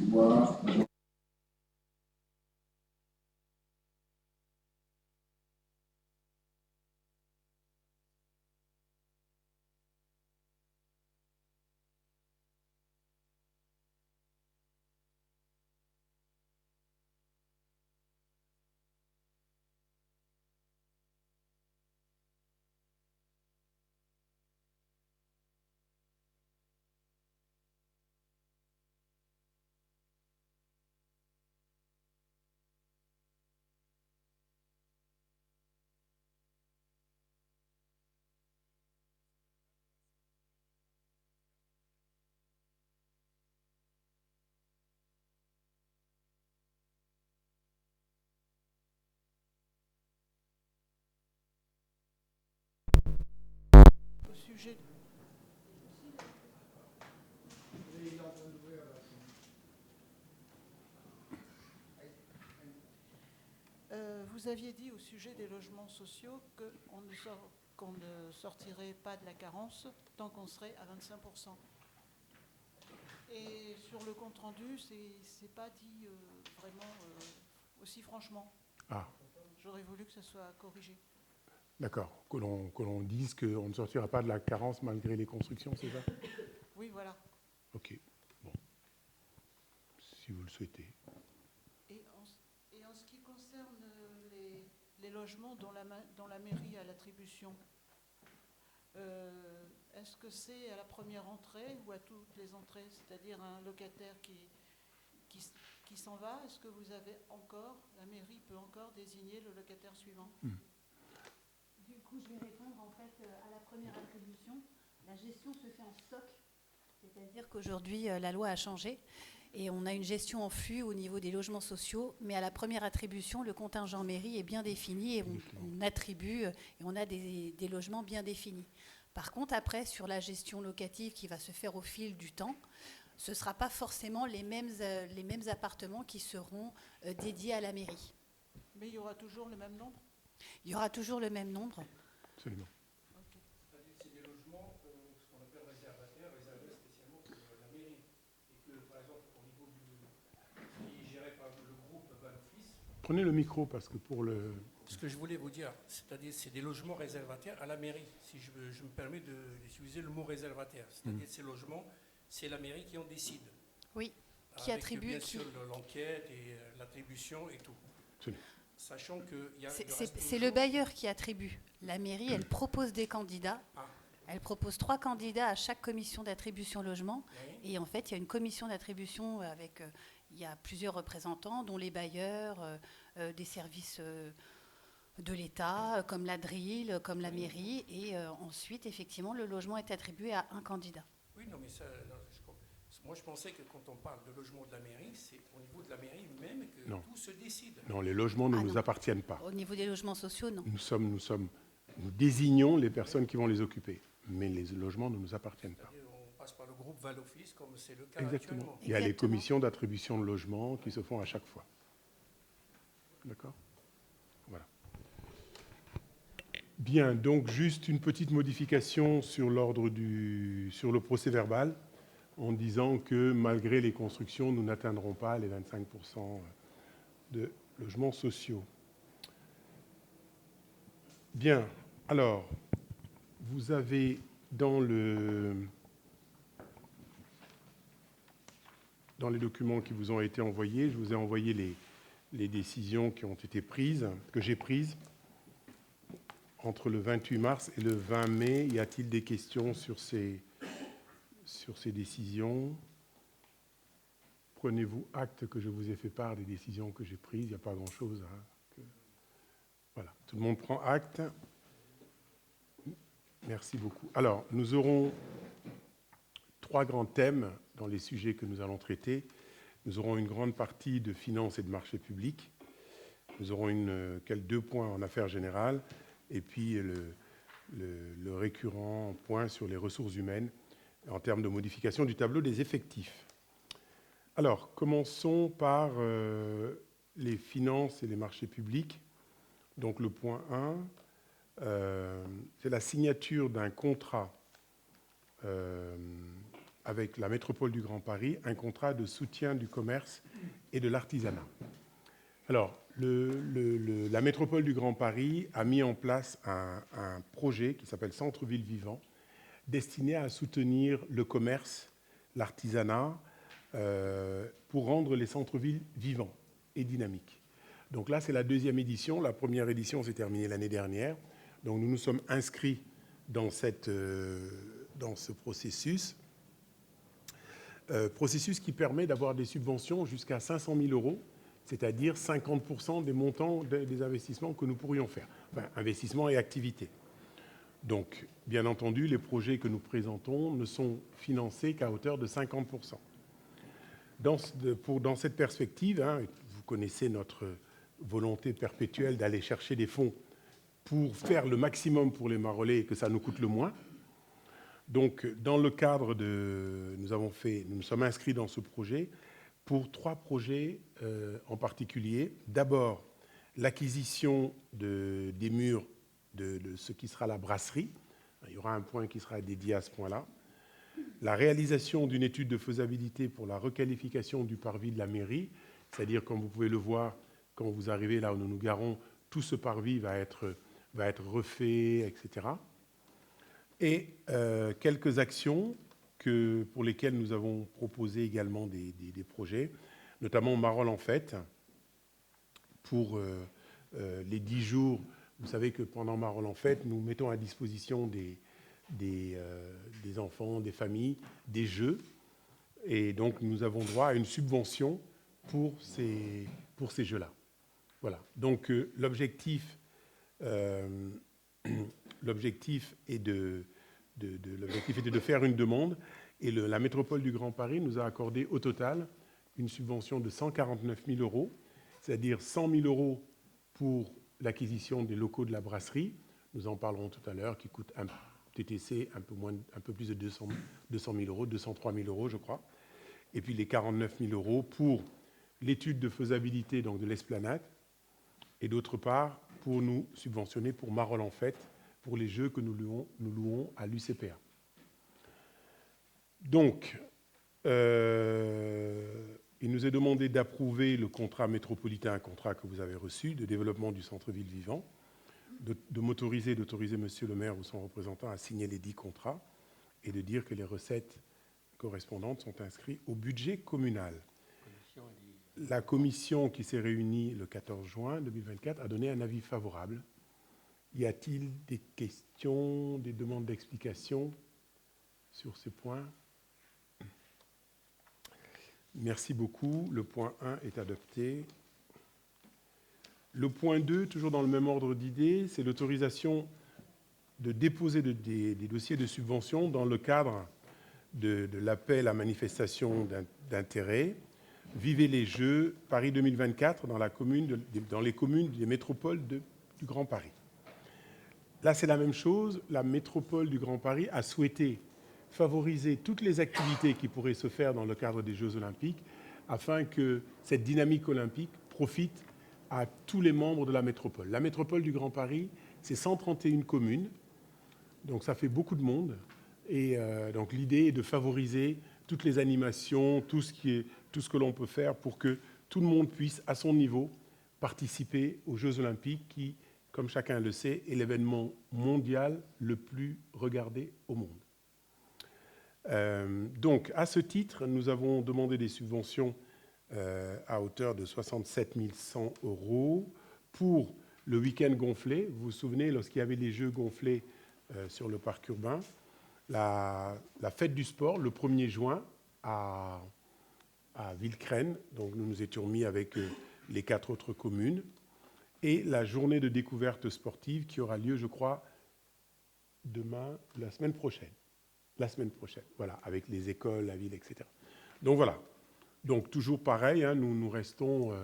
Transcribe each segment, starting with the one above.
Voilà. Au sujet, vous aviez dit au sujet des logements sociaux qu'on ne sortirait pas de la carence tant qu'on serait à 25%. Et sur le compte-rendu, c'est pas dit vraiment aussi franchement. Ah, J'aurais voulu que ça soit corrigé. d'accord. Que l'on dise qu'on ne sortira pas de la carence malgré les constructions, c'est ça? Oui, voilà. Ok. Bon. Si vous le souhaitez. Et en ce qui concerne les logements dont la mairie a l'attribution, est-ce que c'est à la première entrée ou à toutes les entrées? C'est-à-dire un locataire qui, qui s'en va, est-ce que vous avez encore, la mairie peut encore désigner le locataire suivant? Du coup, je vais répondre en fait à la première attribution. La gestion se fait en stock, c'est-à-dire qu'aujourd'hui, la loi a changé et on a une gestion en flux au niveau des logements sociaux, mais à la première attribution, le contingent mairie est bien défini et on attribue et on a des logements bien définis. Par contre, après, sur la gestion locative qui va se faire au fil du temps, ce ne sera pas forcément les mêmes appartements qui seront dédiés à la mairie. Mais il y aura toujours le même nombre? Il y aura toujours le même nombre. Absolument. Okay. C'est des logements, ce qu'on appelle réservataires, réservés spécialement pour la mairie. Et que, par exemple, au niveau qui est géré par le groupe Valoffice. Prenez le micro parce que pour le... Ce que je voulais vous dire, c'est-à-dire c'est des logements réservataires à la mairie, si je me permets d'utiliser le mot réservataire. C'est-à-dire ces logements, c'est la mairie qui en décide. Oui, qui avec attribue... bien sûr l'enquête et l'attribution et tout. Absolument. Sachant que... C'est le bailleur qui attribue. La mairie, elle propose des candidats. Ah. Elle propose 3 candidats à chaque commission d'attribution logement. Oui. Et en fait, il y a une commission d'attribution avec... il y a plusieurs représentants, dont les bailleurs, des services de l'État, comme la DRIL, comme la mairie. Et ensuite, effectivement, le logement est attribué à un candidat. Oui, non, mais ça... Non, moi, je pensais que quand on parle de logement de la mairie, c'est au niveau de la mairie même que tout se décide. Non, les logements ne nous appartiennent pas. Au niveau des logements sociaux, non. Nous désignons les personnes qui vont les occuper, mais les logements ne nous appartiennent pas. On passe par le groupe Valoffice, comme c'est le cas Exactement. actuellement. Il y a les commissions d'attribution de logements qui se font à chaque fois. D'accord ? Voilà. Bien, donc juste une petite modification sur sur le procès-verbal, en disant que malgré les constructions, nous n'atteindrons pas les 25% de logements sociaux. Bien, alors, vous avez dans les documents qui vous ont été envoyés, je vous ai envoyé les décisions qui ont été prises, que j'ai prises entre le 28 mars et le 20 mai. Y a-t-il des questions sur ces décisions? Prenez-vous acte que je vous ai fait part des décisions que j'ai prises. Il n'y a pas grand-chose. Voilà, tout le monde prend acte. Merci beaucoup. Alors, nous aurons 3 grands thèmes dans les sujets que nous allons traiter. Nous aurons une grande partie de finances et de marchés publics. Nous aurons 2 points en affaires générales et puis le récurrent point sur les ressources humaines en termes de modification du tableau des effectifs. Alors, commençons par les finances et les marchés publics. Donc, le point 1, c'est la signature d'un contrat avec la métropole du Grand Paris un contrat de soutien du commerce et de l'artisanat. Alors, la métropole du Grand Paris a mis en place un projet qui s'appelle Centre-Ville Vivant, destiné à soutenir le commerce, l'artisanat, pour rendre les centres-villes vivants et dynamiques. Donc là, c'est la deuxième édition. La première édition s'est terminée l'année dernière. Donc nous nous sommes inscrits dans ce processus. Processus qui permet d'avoir des subventions jusqu'à 500 000 €, c'est-à-dire 50% des montants des investissements que nous pourrions faire. Enfin, investissements et activités. Donc, bien entendu, les projets que nous présentons ne sont financés qu'à hauteur de 50%. Dans cette perspective, vous connaissez notre volonté perpétuelle d'aller chercher des fonds pour faire le maximum pour les Marolais et que ça nous coûte le moins. Donc, dans le cadre nous nous sommes inscrits dans ce projet pour 3 projets en particulier. D'abord, l'acquisition des murs de ce qui sera la brasserie. Il y aura un point qui sera dédié à ce point-là. La réalisation d'une étude de faisabilité pour la requalification du parvis de la mairie, c'est-à-dire, comme vous pouvez le voir, quand vous arrivez là où nous nous garons, tout ce parvis va être refait, etc. Et quelques actions pour lesquelles nous avons proposé également des projets, notamment Marolles en fête, pour les 10 jours. Vous savez que pendant Marolles en fête, nous mettons à disposition des enfants, des familles, des jeux. Et donc, nous avons droit à une subvention pour ces jeux-là. Voilà. Donc, l'objectif est de faire une demande. Et la métropole du Grand Paris nous a accordé au total une subvention de 149 000 €, c'est-à-dire 100 000 € pour l'acquisition des locaux de la brasserie. Nous en parlerons tout à l'heure, qui coûte un TTC un peu plus de 200 000 €, 203 000 € je crois. Et puis les 49 000 € pour l'étude de faisabilité donc de l'esplanade. Et d'autre part, pour nous subventionner pour Marolles en fête, pour les jeux que nous louons à l'UCPA. Donc, il nous est demandé d'approuver le contrat métropolitain, un contrat que vous avez reçu, de développement du centre-ville vivant, d'autoriser Monsieur le maire ou son représentant à signer les 10 contrats et de dire que les recettes correspondantes sont inscrites au budget communal. La commission qui s'est réunie le 14 juin 2024 a donné un avis favorable. Y a-t-il des questions, des demandes d'explication sur ces points? Merci beaucoup. Le point 1 est adopté. Le point 2, toujours dans le même ordre d'idées, c'est l'autorisation de déposer des dossiers de subvention dans le cadre de l'appel à manifestation d'intérêt Vivez les Jeux Paris 2024 dans les communes des métropoles du Grand Paris. Là, c'est la même chose. La métropole du Grand Paris a souhaité favoriser toutes les activités qui pourraient se faire dans le cadre des Jeux olympiques afin que cette dynamique olympique profite à tous les membres de la métropole. La métropole du Grand Paris, c'est 131 communes, donc ça fait beaucoup de monde. Et donc l'idée est de favoriser toutes les animations, tout ce que l'on peut faire pour que tout le monde puisse, à son niveau, participer aux Jeux olympiques qui, comme chacun le sait, est l'événement mondial le plus regardé au monde. Donc, à ce titre, nous avons demandé des subventions à hauteur de 67 100 € pour le week-end gonflé. Vous vous souvenez, lorsqu'il y avait les Jeux gonflés sur le parc urbain, la fête du sport, le 1er juin, à Villecrène, donc nous nous étions mis avec les 4 autres communes, et la journée de découverte sportive qui aura lieu, je crois, la semaine prochaine, voilà, avec les écoles, la ville, etc. Donc voilà, donc toujours pareil, nous restons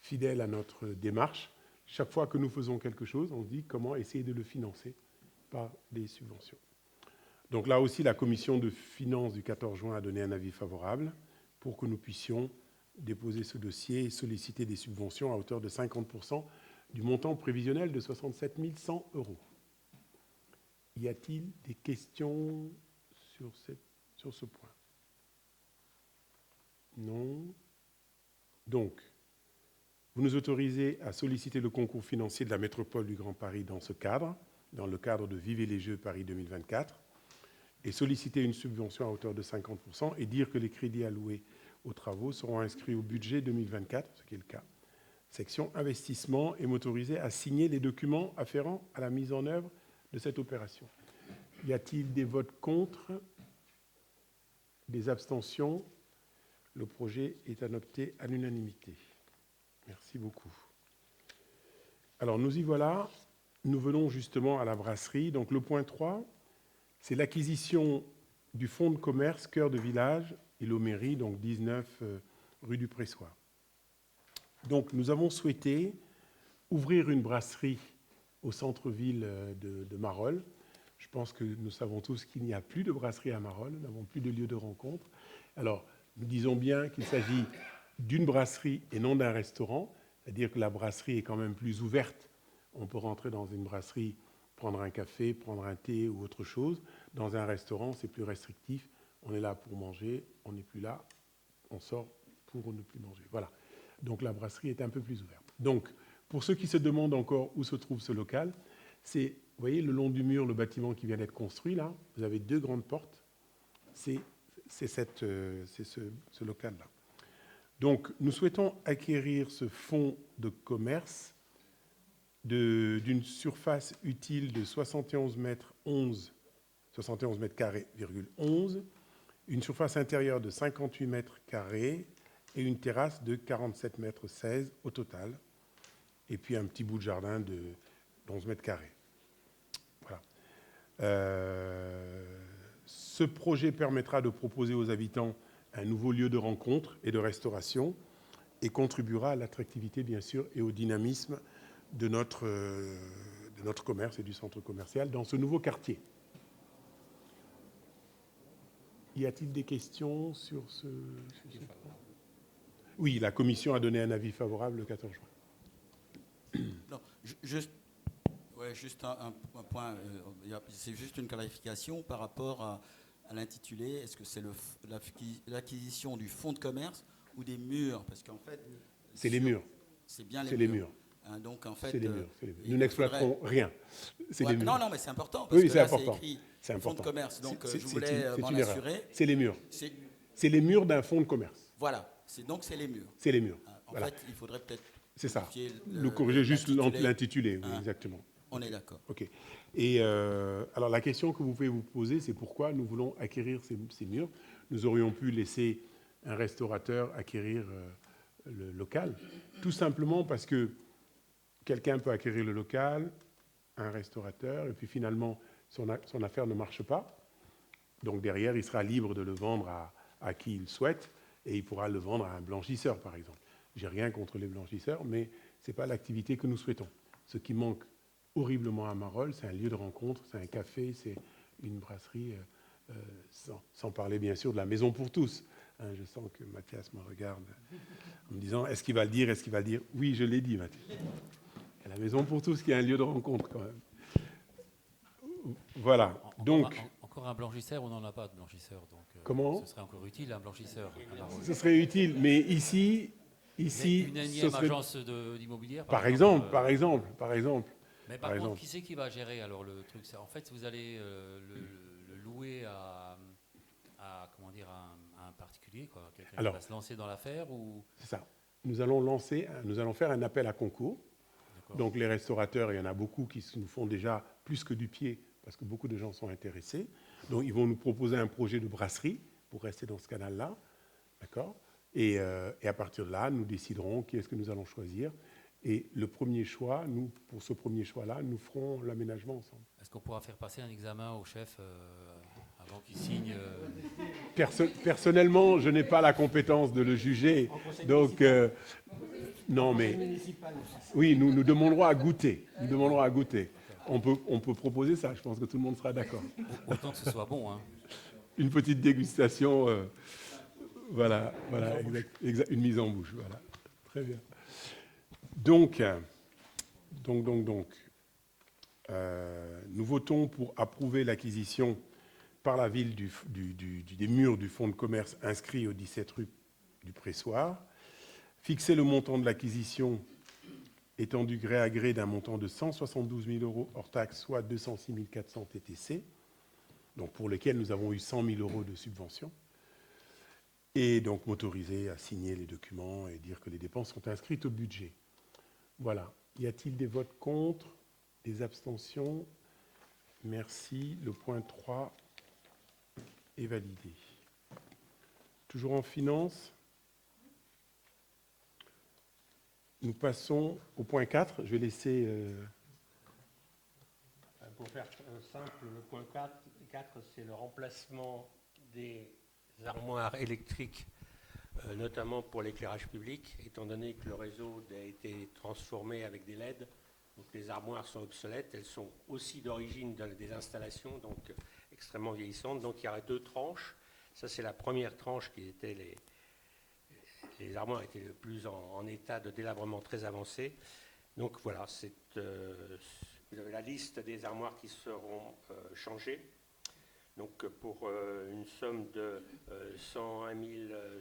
fidèles à notre démarche. Chaque fois que nous faisons quelque chose, on se dit comment essayer de le financer par des subventions. Donc là aussi, la commission de finances du 14 juin a donné un avis favorable pour que nous puissions déposer ce dossier et solliciter des subventions à hauteur de 50% du montant prévisionnel de 67 100 €. Y a-t-il des questions sur ce point? Non. Donc, vous nous autorisez à solliciter le concours financier de la métropole du Grand Paris dans ce cadre, dans le cadre de Vivez les Jeux Paris 2024, et solliciter une subvention à hauteur de 50% et dire que les crédits alloués aux travaux seront inscrits au budget 2024, ce qui est le cas. Section investissement, et m'autoriser à signer les documents afférents à la mise en œuvre de cette opération. Y a-t-il des votes contre? Des abstentions? Le projet est adopté à l'unanimité. Merci beaucoup. Alors, nous y voilà. Nous venons justement à la brasserie. Donc, le point 3, c'est l'acquisition du fonds de commerce Cœur de Village et l'Oméry, donc 19 rue du Pressoir. Donc, nous avons souhaité ouvrir une brasserie au centre-ville de Marolles. Je pense que nous savons tous qu'il n'y a plus de brasserie à Marolles, nous n'avons plus de lieu de rencontre. Alors, nous disons bien qu'il s'agit d'une brasserie et non d'un restaurant, c'est-à-dire que la brasserie est quand même plus ouverte. On peut rentrer dans une brasserie, prendre un café, prendre un thé ou autre chose. Dans un restaurant, c'est plus restrictif. On est là pour manger, on n'est plus là, on sort pour ne plus manger. Voilà. Donc la brasserie est un peu plus ouverte. Donc, pour ceux qui se demandent encore où se trouve ce local, c'est, vous voyez, le long du mur, le bâtiment qui vient d'être construit, là, vous avez 2 grandes portes. C'est ce local-là. Donc, nous souhaitons acquérir ce fonds de commerce d'une surface utile de 71 mètres carrés, une surface intérieure de 58 mètres carrés et une terrasse de 47 mètres 16 au total, et puis un petit bout de jardin de 11 mètres carrés. Voilà. Ce projet permettra de proposer aux habitants un nouveau lieu de rencontre et de restauration et contribuera à l'attractivité, bien sûr, et au dynamisme de notre commerce et du centre commercial dans ce nouveau quartier. Y a-t-il des questions sur ce point? Oui, la commission a donné un avis favorable le 14 juin. Non, juste un point, c'est juste une clarification par rapport à l'intitulé. Est-ce que c'est l'acquisition du fonds de commerce ou des murs? Parce qu'en fait... C'est les murs. C'est bien les murs. Hein, donc, en fait, c'est les murs. Nous n'exploiterons rien. C'est les murs. Non, mais c'est important. Parce que c'est là, important. C'est écrit fonds de commerce. Donc, je voulais m'en erreur. assurer. C'est les murs. C'est les murs d'un fonds de commerce. Voilà. Donc, c'est les murs. C'est les murs. En fait, il faudrait peut-être... C'est ça. Nous corriger juste l'intitulé. Oui, exactement. On est d'accord. OK. Et alors, la question que vous pouvez vous poser, c'est pourquoi nous voulons acquérir ces murs. Nous aurions pu laisser un restaurateur acquérir le local. Tout simplement parce que quelqu'un peut acquérir le local, un restaurateur, et puis finalement, son affaire ne marche pas. Donc derrière, il sera libre de le vendre à qui il souhaite, et il pourra le vendre à un blanchisseur, par exemple. J'ai rien contre les blanchisseurs, mais ce n'est pas l'activité que nous souhaitons. Ce qui manque horriblement à Marolles, c'est un lieu de rencontre, c'est un café, c'est une brasserie, sans parler bien sûr de la maison pour tous. Hein, je sens que Mathias me regarde en me disant, est-ce qu'il va le dire? Est-ce qu'il va le dire? Oui, je l'ai dit, Mathias. Il y a la maison pour tous qui est un lieu de rencontre quand même. Voilà. Donc, encore un blanchisseur, on n'en a pas de blanchisseur. Donc, comment? Ce serait encore utile, un blanchisseur. Ce serait utile, mais ici une énième agence d'immobilier par exemple. Mais par contre, qui c'est qui va gérer alors le truc? En fait, vous allez le louer à un particulier, quoi. Quelqu'un qui va se lancer dans l'affaire ou... C'est ça. Nous allons faire un appel à concours. Donc les restaurateurs, il y en a beaucoup qui nous font déjà plus que du pied, parce que beaucoup de gens sont intéressés. Donc ils vont nous proposer un projet de brasserie, pour rester dans ce canal-là. D'accord ? Et à partir de là, nous déciderons qui est-ce que nous allons choisir. Et le premier choix, pour ce premier choix-là, nous ferons l'aménagement ensemble. Est-ce qu'on pourra faire passer un examen au chef avant qu'il signe Personnellement, je n'ai pas la compétence de le juger. Donc, non, mais oui, nous demanderons à goûter. On peut proposer ça. Je pense que tout le monde sera d'accord. Autant que ce soit bon. Hein. Une petite dégustation, voilà, une mise en bouche. Voilà, très bien. Donc, nous votons pour approuver l'acquisition par la ville des murs du fonds de commerce inscrit au 17 rue du pressoir. Fixer le montant de l'acquisition étendu gré à gré d'un montant de 172 000 € hors taxe, soit 206 400 TTC, donc pour lesquels nous avons eu 100 000 € de subvention, et donc m'autoriser à signer les documents et dire que les dépenses sont inscrites au budget. Voilà. Y a-t-il des votes contre, des abstentions? Merci. Le point 3 est validé. Toujours en finance. Nous passons au point 4. Je vais laisser... Pour faire simple, le point 4, c'est le remplacement des armoires électriques, notamment pour l'éclairage public, étant donné que le réseau a été transformé avec des LED. Donc les armoires sont obsolètes. Elles sont aussi d'origine des installations, donc extrêmement vieillissantes. Donc il y aurait 2 tranches. Ça, c'est la première tranche qui était les armoires étaient le plus en état de délabrement très avancé. Donc voilà, vous avez la liste des armoires qui seront changées. Donc pour une somme de 101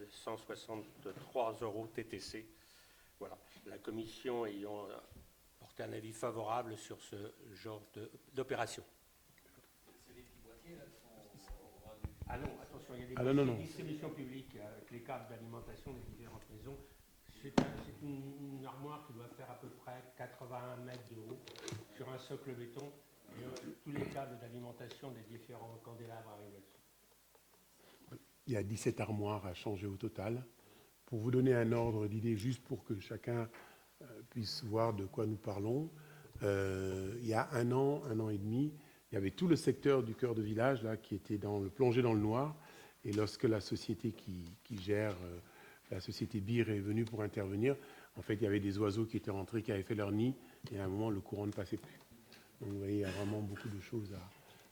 163 € TTC. Voilà, la commission ayant porté un avis favorable sur ce genre d'opération. C'est les petits boîtiers là qui sont au ras du... Ah non, attention, il y a des distributions publiques avec les câbles d'alimentation des différentes maisons. C'est une armoire qui doit faire à peu près 81 mètres de haut sur un socle béton. Et tous les câbles d'alimentation des différents candélabres arrivent là-dessus. Il y a 17 armoires à changer au total. Pour vous donner un ordre d'idée, juste pour que chacun puisse voir de quoi nous parlons, il y a un an et demi, il y avait tout le secteur du cœur de village là, qui était plongé dans le noir. Et lorsque la société qui gère, la société BIR est venue pour intervenir, en fait, il y avait des oiseaux qui étaient rentrés, qui avaient fait leur nid, et à un moment, le courant ne passait plus. Donc, vous voyez, il y a vraiment beaucoup de choses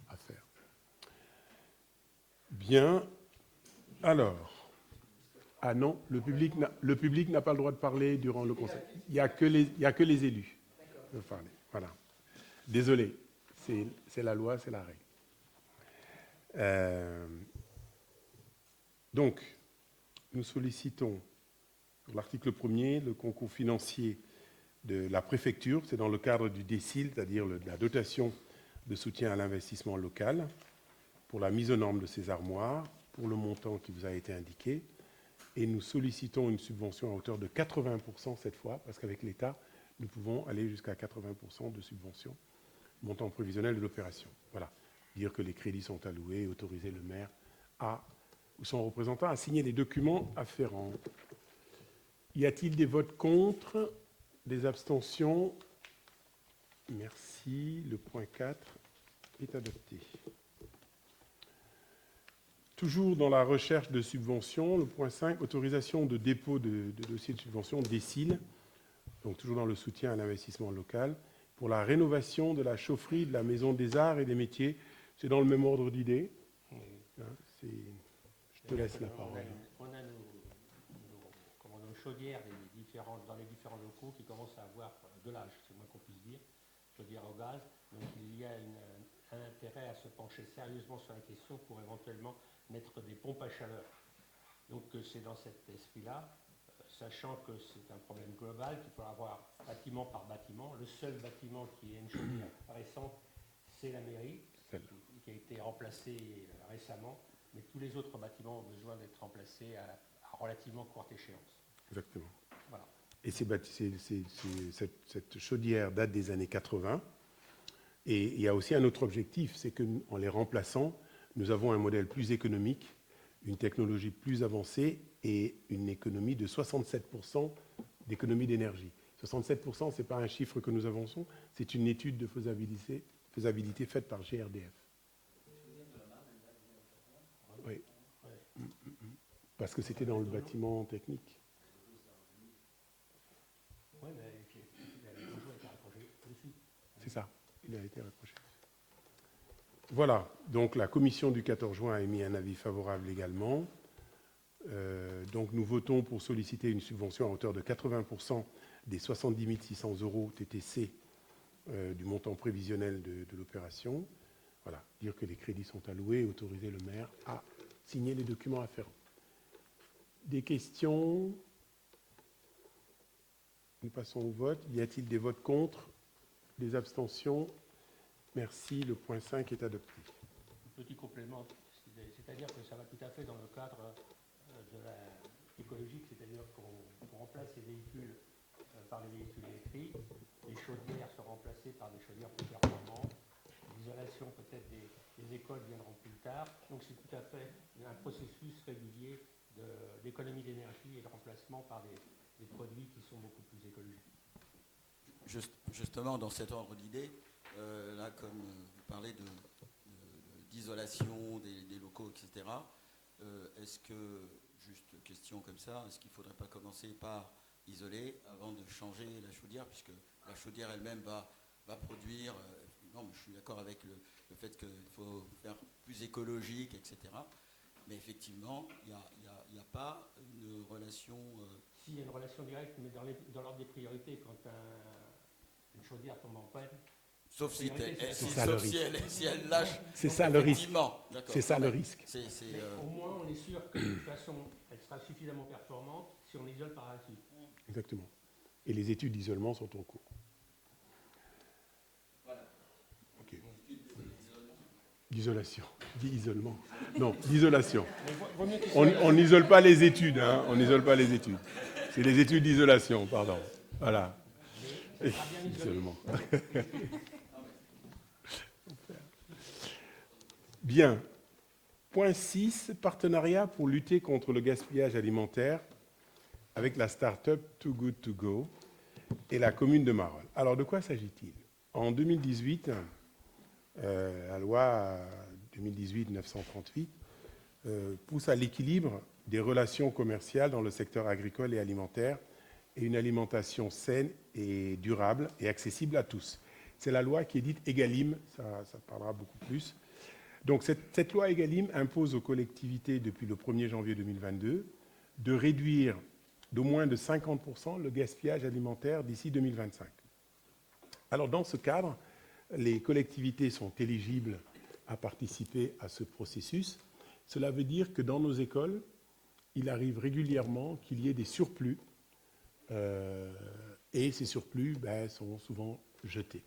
à faire. Bien. Alors... Ah non, le public n'a pas le droit de parler durant le conseil. Il n'y a que les élus qui peuvent parler. Voilà. Désolé, c'est la loi, c'est la règle. Donc, nous sollicitons, pour l'article 1er, le concours financier de la préfecture. C'est dans le cadre du DECIL, c'est-à-dire de la dotation de soutien à l'investissement local, pour la mise aux normes de ces armoires, pour le montant qui vous a été indiqué. Et nous sollicitons une subvention à hauteur de 80% cette fois, parce qu'avec l'État, nous pouvons aller jusqu'à 80% de subvention, montant prévisionnel de l'opération. Voilà. Dire que les crédits sont alloués et autoriser le maire ou son représentant à signer les documents afférents. Y a-t-il des votes contre, des abstentions? Merci. Le point 4 est adopté. Toujours dans la recherche de subventions, le point 5, autorisation de dépôt de dossier de subvention DECIL, donc toujours dans le soutien à l'investissement local, pour la rénovation de la chaufferie de la Maison des Arts et des Métiers. C'est dans le même ordre d'idées. Je te laisse la parole. On a nos chaudières dans les différents locaux qui commencent à avoir de l'âge, c'est le moins qu'on puisse dire, chaudières au gaz. Donc il y a un intérêt à se pencher sérieusement sur la question pour éventuellement mettre des pompes à chaleur. Donc c'est dans cet esprit-là, sachant que c'est un problème global qu'il faut avoir bâtiment par bâtiment. Le seul bâtiment qui est une chaudière récente, c'est la mairie, qui a été remplacée récemment, mais tous les autres bâtiments ont besoin d'être remplacés à relativement courte échéance. Exactement. Voilà. Et cette chaudière date des années 80. Et il y a aussi un autre objectif, c'est qu'en les remplaçant, nous avons un modèle plus économique, une technologie plus avancée et une économie de 67% d'économie d'énergie. 67%, ce n'est pas un chiffre que nous avançons, c'est une étude de faisabilité faite par GRDF. Oui. Parce que c'était dans le bâtiment technique. Oui, mais le projet a été raccroché dessus. C'est ça, il a été raccroché. Voilà, donc la commission du 14 juin a émis un avis favorable également. Donc nous votons pour solliciter une subvention à hauteur de 80% des 70 600 € TTC du montant prévisionnel de l'opération. Voilà, dire que les crédits sont alloués et autoriser le maire à signer les documents afférents. Des questions? Nous passons au vote. Y a-t-il des votes contre? Des abstentions? Merci. Le point 5 est adopté. Petit complément, c'est-à-dire que ça va tout à fait dans le cadre de écologique, c'est-à-dire qu'on remplace les véhicules par les véhicules électriques, les chaudières sont remplacées par des chaudières plus performantes, l'isolation peut-être des écoles viendront plus tard, donc c'est tout à fait un processus régulier d'économie d'énergie et de remplacement par des produits qui sont beaucoup plus écologiques. Justement, dans cet ordre d'idées, là, comme vous parlez d'isolation des locaux, etc., est-ce que, juste question comme ça, est-ce qu'il ne faudrait pas commencer par isoler avant de changer la chaudière, puisque la chaudière elle-même va produire, non, mais je suis d'accord avec le fait qu'il faut faire plus écologique, etc., mais effectivement, il n'y a pas une relation... Si, il y a une relation directe, mais dans l'ordre des priorités, quand une chaudière tombe en panne, sauf si elle lâche. C'est ça le risque. C'est ça le risque. Au moins, on est sûr que de toute façon, elle sera suffisamment performante si on l'isole par la suite. Exactement. Et les études d'isolement sont en cours. Voilà. Ok. D'isolation. D'isolement. Non, d'isolation. On n'isole pas les études. Hein. On n'isole pas les études. C'est les études d'isolation, pardon. Voilà. Isolement. Bien. Point 6, partenariat pour lutter contre le gaspillage alimentaire avec la start-up Too Good To Go et la commune de Marolles. Alors, de quoi s'agit-il? En 2018, la loi 2018-938 pousse à l'équilibre des relations commerciales dans le secteur agricole et alimentaire et une alimentation saine et durable et accessible à tous. C'est la loi qui est dite Egalim, ça parlera beaucoup plus. Donc cette loi Egalim impose aux collectivités depuis le 1er janvier 2022 de réduire d'au moins de 50% le gaspillage alimentaire d'ici 2025. Alors dans ce cadre, les collectivités sont éligibles à participer à ce processus. Cela veut dire que dans nos écoles, il arrive régulièrement qu'il y ait des surplus et ces surplus sont souvent jetés.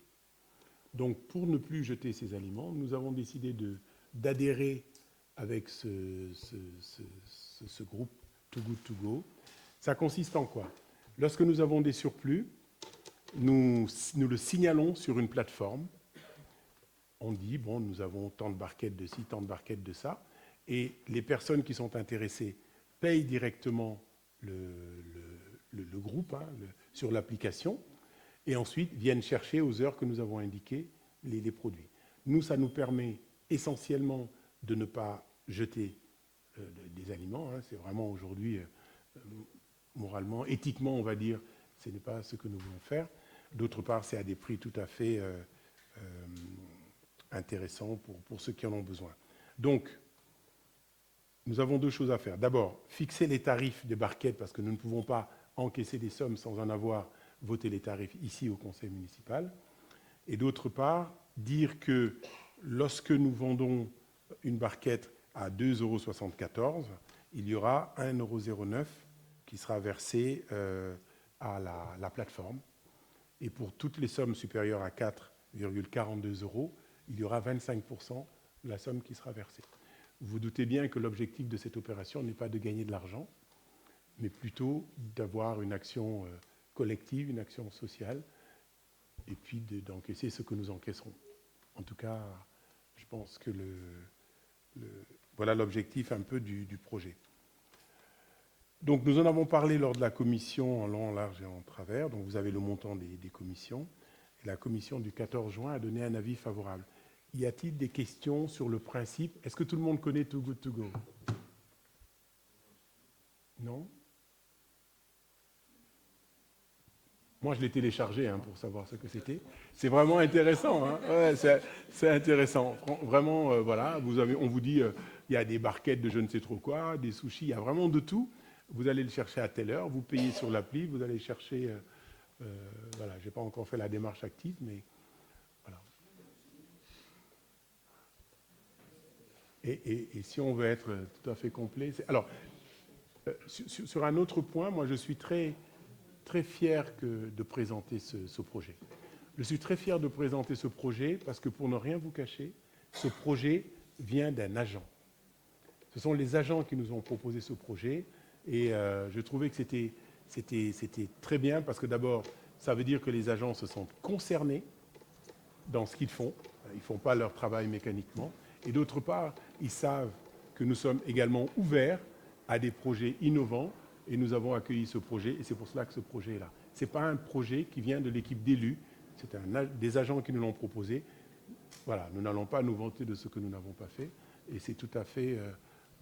Donc pour ne plus jeter ces aliments, nous avons décidé d'adhérer avec ce groupe Too Good To Go. Ça consiste en quoi? Lorsque nous avons des surplus, nous le signalons sur une plateforme. On dit, bon, nous avons tant de barquettes de ci, tant de barquettes de ça, et les personnes qui sont intéressées payent directement le groupe sur l'application, et ensuite viennent chercher aux heures que nous avons indiquées les produits. Nous, ça nous permet essentiellement de ne pas jeter des aliments. C'est vraiment aujourd'hui, moralement, éthiquement, on va dire, ce n'est pas ce que nous voulons faire. D'autre part, c'est à des prix tout à fait intéressants pour ceux qui en ont besoin. Donc, nous avons deux choses à faire. D'abord, fixer les tarifs des barquettes, parce que nous ne pouvons pas encaisser des sommes sans en avoir voté les tarifs ici au conseil municipal. Et d'autre part, dire que lorsque nous vendons une barquette à 2,74 €, il y aura 1,09 € qui sera versé à la plateforme. Et pour toutes les sommes supérieures à 4,42 €, il y aura 25% de la somme qui sera versée. Vous vous doutez bien que l'objectif de cette opération n'est pas de gagner de l'argent, mais plutôt d'avoir une action collective, une action sociale, et puis d'encaisser ce que nous encaisserons. En tout cas, je pense que voilà l'objectif un peu du projet. Donc nous en avons parlé lors de la commission en long, en large et en travers, donc vous avez le montant des commissions, et la commission du 14 juin a donné un avis favorable. Y a-t-il des questions sur le principe? Est-ce que tout le monde connaît Too Good To Go? Non? Moi, je l'ai téléchargé pour savoir ce que c'était. C'est vraiment intéressant. Ouais, c'est intéressant. Vraiment, voilà, on vous dit, il y a des barquettes de je ne sais trop quoi, des sushis, il y a vraiment de tout. Vous allez le chercher à telle heure, vous payez sur l'appli, vous allez chercher... voilà, je n'ai pas encore fait la démarche active, mais voilà. Et si on veut être tout à fait complet... Alors, Sur un autre point, moi je suis très, très fier de présenter ce projet. Je suis très fier de présenter ce projet parce que, pour ne rien vous cacher, ce projet vient d'un agent. Ce sont les agents qui nous ont proposé ce projet et je trouvais que c'était très bien parce que d'abord, ça veut dire que les agents se sentent concernés dans ce qu'ils font. Ils ne font pas leur travail mécaniquement. Et d'autre part, ils savent que nous sommes également ouverts à des projets innovants et nous avons accueilli ce projet et c'est pour cela que ce projet est là. Ce n'est pas un projet qui vient de l'équipe d'élus, c'est des agents qui nous l'ont proposé. Voilà, nous n'allons pas nous vanter de ce que nous n'avons pas fait et c'est tout à fait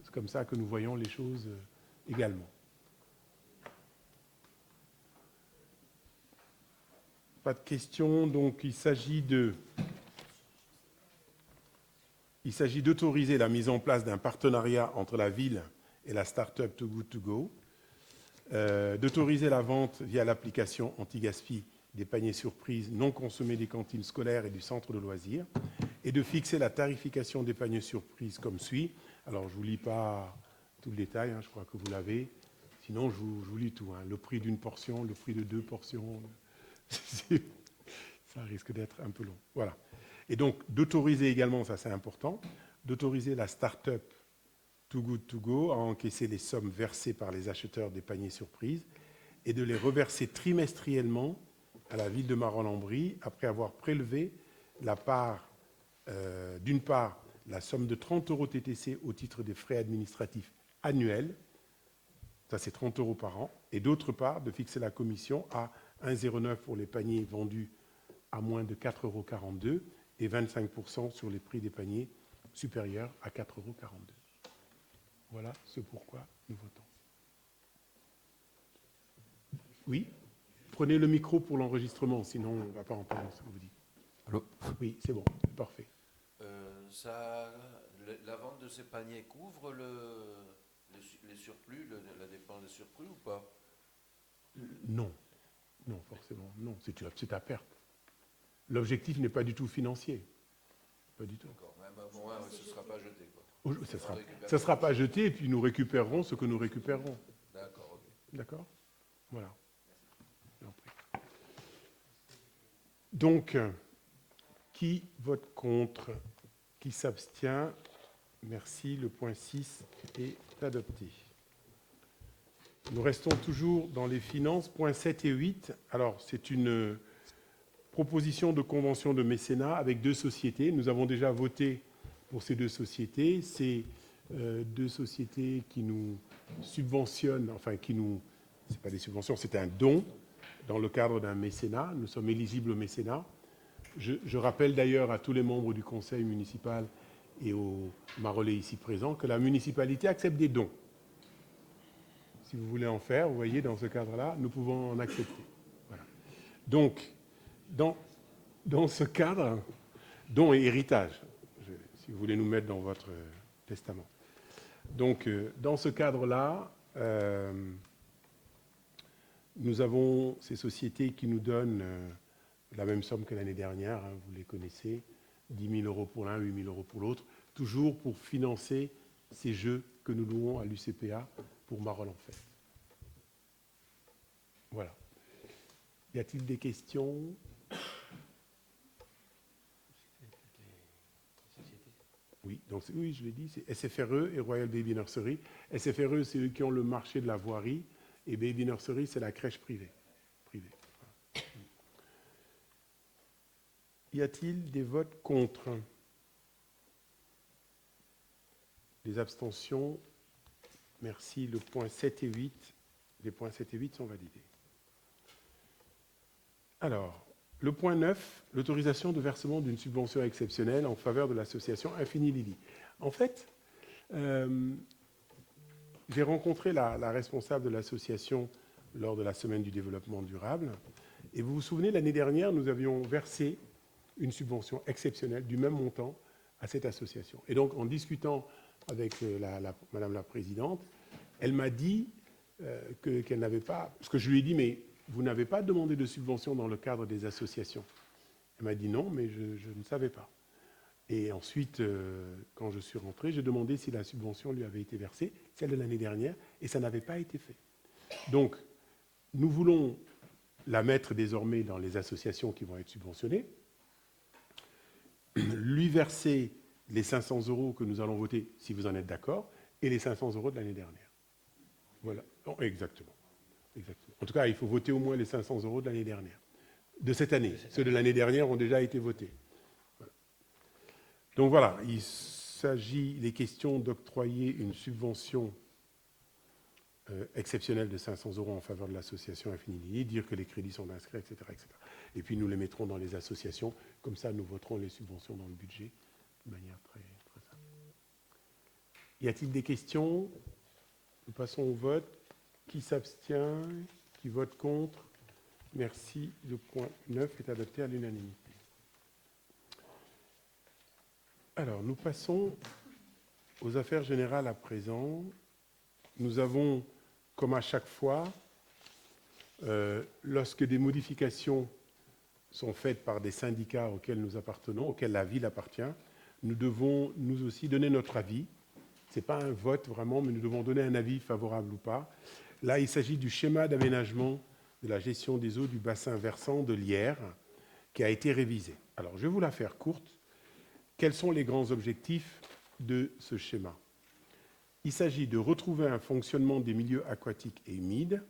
c'est comme ça que nous voyons les choses également. Pas de questions, donc il s'agit d'autoriser la mise en place d'un partenariat entre la ville et la start-up Too Good To Go, d'autoriser la vente via l'application anti-gaspi des paniers surprises non consommés des cantines scolaires et du centre de loisirs, et de fixer la tarification des paniers surprises comme suit. Alors, je ne vous lis pas tout le détail, je crois que vous l'avez. Sinon, je vous lis tout. Le prix d'une portion, le prix de 2 portions. Ça risque d'être un peu long. Voilà. Et donc, d'autoriser également, ça c'est important, d'autoriser la start-up Too Good To Go à encaisser les sommes versées par les acheteurs des paniers surprises et de les reverser trimestriellement à la ville de Marolles-en-Brie après avoir prélevé d'une part, la somme de 30 € TTC au titre des frais administratifs annuels, ça c'est 30 € par an, et d'autre part, de fixer la commission à 1,09 pour les paniers vendus à moins de 4,42 € et 25% sur les prix des paniers supérieurs à 4,42 €. Voilà ce pourquoi nous votons. Oui, prenez le micro pour l'enregistrement, sinon on ne va pas entendre ce que vous dites. Allô ? Oui, c'est bon, parfait. La vente de ces paniers couvre les surplus, la dépense des surplus ou pas ? Non, non, forcément, non, c'est à perte. L'objectif n'est pas du tout financier. Pas du tout. D'accord, bon, ce ne sera pas jeté, quoi. Ça ne sera pas jeté et puis nous récupérerons ce que nous récupérerons. D'accord, ok. D'accord ? Voilà. Donc, qui vote contre ? Qui s'abstient ? Merci. Le point 6 est adopté. Nous restons toujours dans les finances. Points 7 et 8. Alors, c'est une proposition de convention de mécénat avec 2 sociétés. Nous avons déjà voté pour ces 2 sociétés. C'est 2 sociétés qui nous subventionnent, enfin qui nous... Ce n'est pas des subventions, c'est un don dans le cadre d'un mécénat. Nous sommes éligibles au mécénat. Je rappelle d'ailleurs à tous les membres du conseil municipal et aux Marolais ici présents que la municipalité accepte des dons. Si vous voulez en faire, vous voyez, dans ce cadre-là, nous pouvons en accepter. Voilà. Donc, dans ce cadre, don et héritage, si vous voulez nous mettre dans votre testament. Donc, dans ce cadre-là, nous avons ces sociétés qui nous donnent la même somme que l'année dernière, vous les connaissez, 10 000 € pour l'un, 8 000 € pour l'autre, toujours pour financer ces jeux que nous louons à l'UCPA pour Marolles-en-Fête. Voilà. Y a-t-il des questions ? Oui, donc oui, je l'ai dit, c'est SFRE et Royal Baby Nursery. SFRE, c'est eux qui ont le marché de la voirie, et Baby Nursery, c'est la crèche privée. Voilà. Y a-t-il des votes contre ? Des abstentions ? Merci. Le point 7 et 8, les points 7 et 8 sont validés. Alors, le point 9, l'autorisation de versement d'une subvention exceptionnelle en faveur de l'association Infini Lily. En fait, j'ai rencontré la responsable de l'association lors de la semaine du développement durable. Et vous vous souvenez, l'année dernière, nous avions versé une subvention exceptionnelle du même montant à cette association. Et donc, en discutant avec Madame la Présidente, elle m'a dit qu'elle n'avait pas... Parce que je lui ai dit, mais vous n'avez pas demandé de subvention dans le cadre des associations. Elle m'a dit non, mais je ne savais pas. Et ensuite, quand je suis rentré, j'ai demandé si la subvention lui avait été versée, celle de l'année dernière, et ça n'avait pas été fait. Donc, nous voulons la mettre désormais dans les associations qui vont être subventionnées, lui verser les 500 € que nous allons voter, si vous en êtes d'accord, et les 500 € de l'année dernière. Voilà. Oh, exactement. En tout cas, il faut voter au moins les 500 € de l'année dernière. De cette année. Ceux de l'année dernière ont déjà été votés. Voilà. Donc voilà, il est question d'octroyer une subvention exceptionnelle de 500 € en faveur de l'association Infinity, dire que les crédits sont inscrits, etc., etc. Et puis nous les mettrons dans les associations, comme ça nous voterons les subventions dans le budget de manière très, très simple. Y a-t-il des questions? Nous passons au vote. Qui s'abstient? Qui vote contre? Merci. Le point 9 est adopté à l'unanimité. Alors, nous passons aux affaires générales à présent. Nous avons, comme à chaque fois, lorsque des modifications sont faites par des syndicats auxquels nous appartenons, auxquels la ville appartient, nous devons nous aussi donner notre avis. Ce n'est pas un vote vraiment, mais nous devons donner un avis favorable ou pas. Là, il s'agit du schéma d'aménagement de la gestion des eaux du bassin versant de l'Yerre qui a été révisé. Alors, je vais vous la faire courte. Quels sont les grands objectifs de ce schéma? Il s'agit de retrouver un fonctionnement des milieux aquatiques et humides,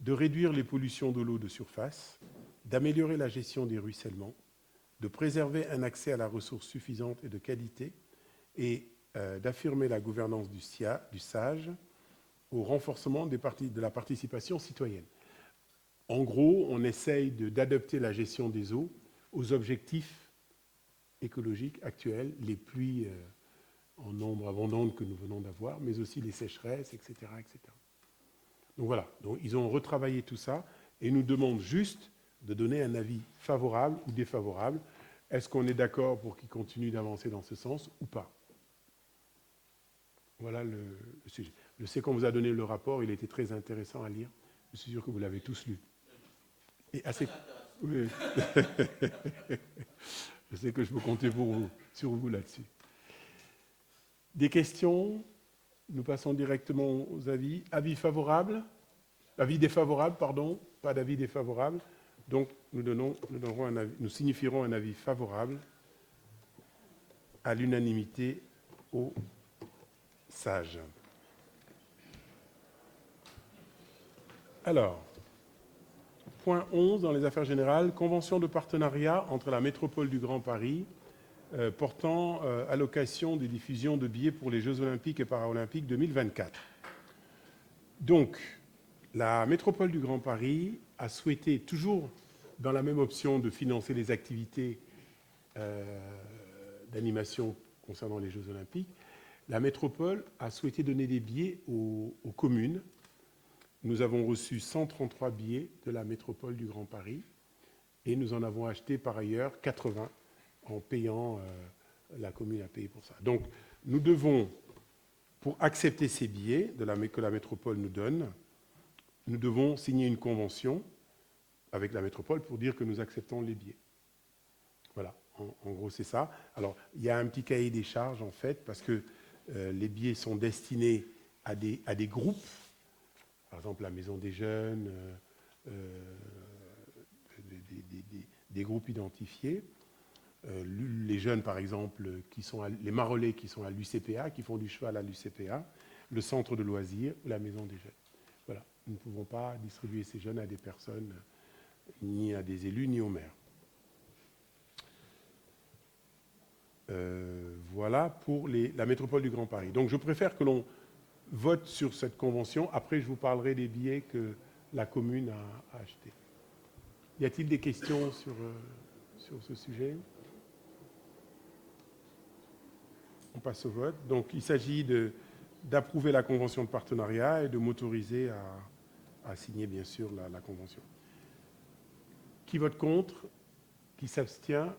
de réduire les pollutions de l'eau de surface, d'améliorer la gestion des ruissellements, de préserver un accès à la ressource suffisante et de qualité, et d'affirmer la gouvernance du SAGE au renforcement de la participation citoyenne. En gros, on essaye d'adapter la gestion des eaux aux objectifs écologiques actuels, les pluies en nombre abondant que nous venons d'avoir, mais aussi les sécheresses, etc., etc. Donc voilà, donc, ils ont retravaillé tout ça et nous demandent juste de donner un avis favorable ou défavorable. Est-ce qu'on est d'accord pour qu'ils continuent d'avancer dans ce sens ou pas? Voilà le sujet. Je sais qu'on vous a donné le rapport, il était très intéressant à lire. Je suis sûr que vous l'avez tous lu. Et assez... Oui. Je sais que je peux compter sur vous là-dessus. Des questions? Nous passons directement aux avis. Avis favorable? Avis défavorable, pardon. Pas d'avis défavorable. Donc, nous signifierons un avis favorable à l'unanimité au SAGE. Alors, point 11 dans les affaires générales, convention de partenariat entre la métropole du Grand Paris portant allocation des diffusions de billets pour les Jeux Olympiques et Paralympiques 2024. Donc, la métropole du Grand Paris a souhaité, toujours dans la même option de financer les activités d'animation concernant les Jeux Olympiques, la métropole a souhaité donner des billets aux communes. Nous avons reçu 133 billets de la métropole du Grand Paris et nous en avons acheté par ailleurs 80 en payant, la commune a payé pour ça. Donc nous devons, pour accepter ces billets que la métropole nous donne, nous devons signer une convention avec la métropole pour dire que nous acceptons les billets. Voilà, en gros c'est ça. Alors il y a un petit cahier des charges en fait parce que les billets sont destinés à des groupes, par exemple la Maison des Jeunes, des groupes identifiés. Les jeunes, par exemple, les marolais qui sont à l'UCPA, qui font du cheval à l'UCPA, le centre de loisirs, la Maison des Jeunes. Voilà, nous ne pouvons pas distribuer ces jeunes à des personnes, ni à des élus, ni aux maires. Voilà pour la métropole du Grand Paris. Donc je préfère que l'on vote sur cette convention. Après, je vous parlerai des billets que la commune a achetés. Y a-t-il des questions sur ce sujet? On passe au vote. Donc il s'agit d'approuver la convention de partenariat et de m'autoriser à signer, bien sûr, la convention. Qui vote contre? Qui s'abstient?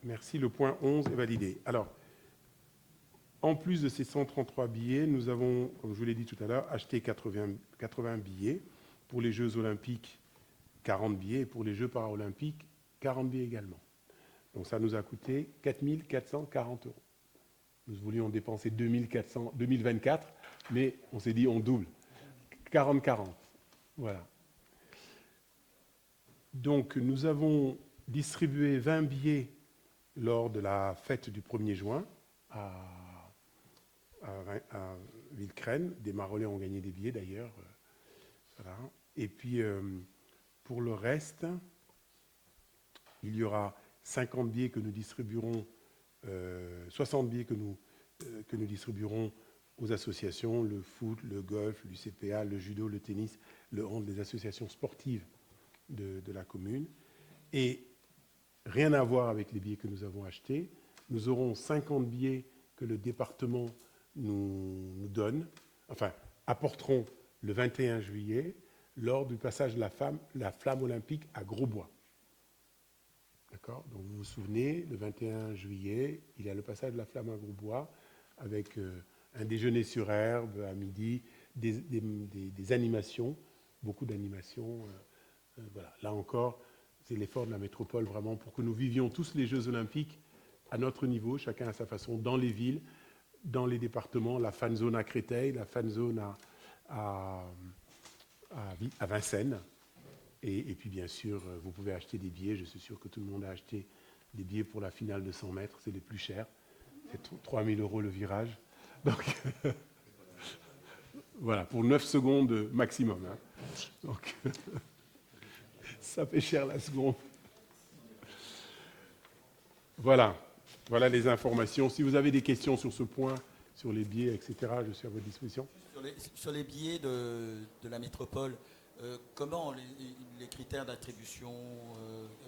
Merci, le point 11 est validé. Alors, en plus de ces 133 billets, nous avons, comme je vous l'ai dit tout à l'heure, acheté 80 billets. Pour les Jeux Olympiques, 40 billets. Et pour les Jeux Paralympiques, 40 billets également. Donc ça nous a coûté 4 440 €. Nous voulions dépenser 2024, mais on s'est dit on double. 40-40. Voilà. Donc nous avons distribué 20 billets lors de la fête du 1er juin à Villecreine. Des Marolais ont gagné des billets d'ailleurs. Voilà. Et puis pour le reste, il y aura 50 billets que nous distribuerons, 60 billets que nous distribuerons aux associations, le foot, le golf, l'UCPA, le judo, le tennis, le hand, les associations sportives de la commune. Et rien à voir avec les billets que nous avons achetés. Nous aurons 50 billets que le département nous donne, enfin, apporteront le 21 juillet lors du passage de la flamme olympique à Grosbois. D'accord ? Donc vous vous souvenez, le 21 juillet, il y a le passage de la flamme à Grosbois avec un déjeuner sur herbe à midi, des animations, beaucoup d'animations. Voilà. Là encore, c'est l'effort de la métropole vraiment pour que nous vivions tous les Jeux olympiques à notre niveau, chacun à sa façon, dans les villes, dans les départements, la fan zone à Créteil, la fan zone à Vincennes. Et puis bien sûr, vous pouvez acheter des billets. Je suis sûr que tout le monde a acheté des billets pour la finale de 100 mètres. C'est les plus chers. C'est 3 000 € le virage. Donc voilà, pour 9 secondes maximum. Hein. Donc ça fait cher la seconde. Voilà les informations. Si vous avez des questions sur ce point, sur les billets, etc., je suis à votre disposition. Sur les billets de la métropole, comment les critères d'attribution,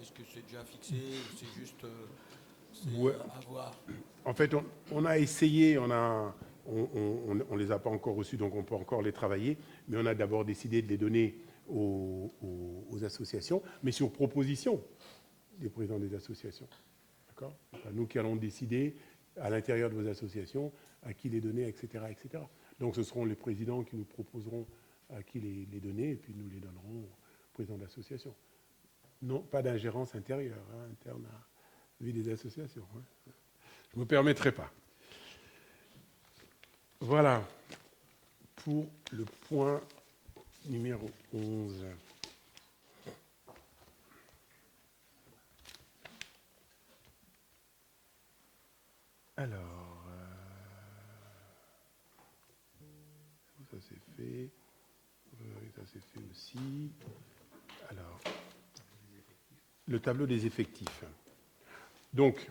est-ce que c'est déjà fixé ou c'est juste à voir? En fait, on a essayé, on ne les a pas encore reçus, donc on peut encore les travailler, mais on a d'abord décidé de les donner aux associations, mais sur proposition des présidents des associations. D'accord ? C'est nous qui allons décider à l'intérieur de vos associations à qui les donner, etc., etc. Donc ce seront les présidents qui nous proposeront à qui les donner, et puis nous les donnerons aux présidents d'associations. Non, pas d'ingérence intérieure, interne à la vie des associations. Je ne me permettrai pas. Voilà pour le point numéro 11. Alors, ça c'est fait. Ça c'est fait aussi. Alors, le tableau des effectifs. Donc,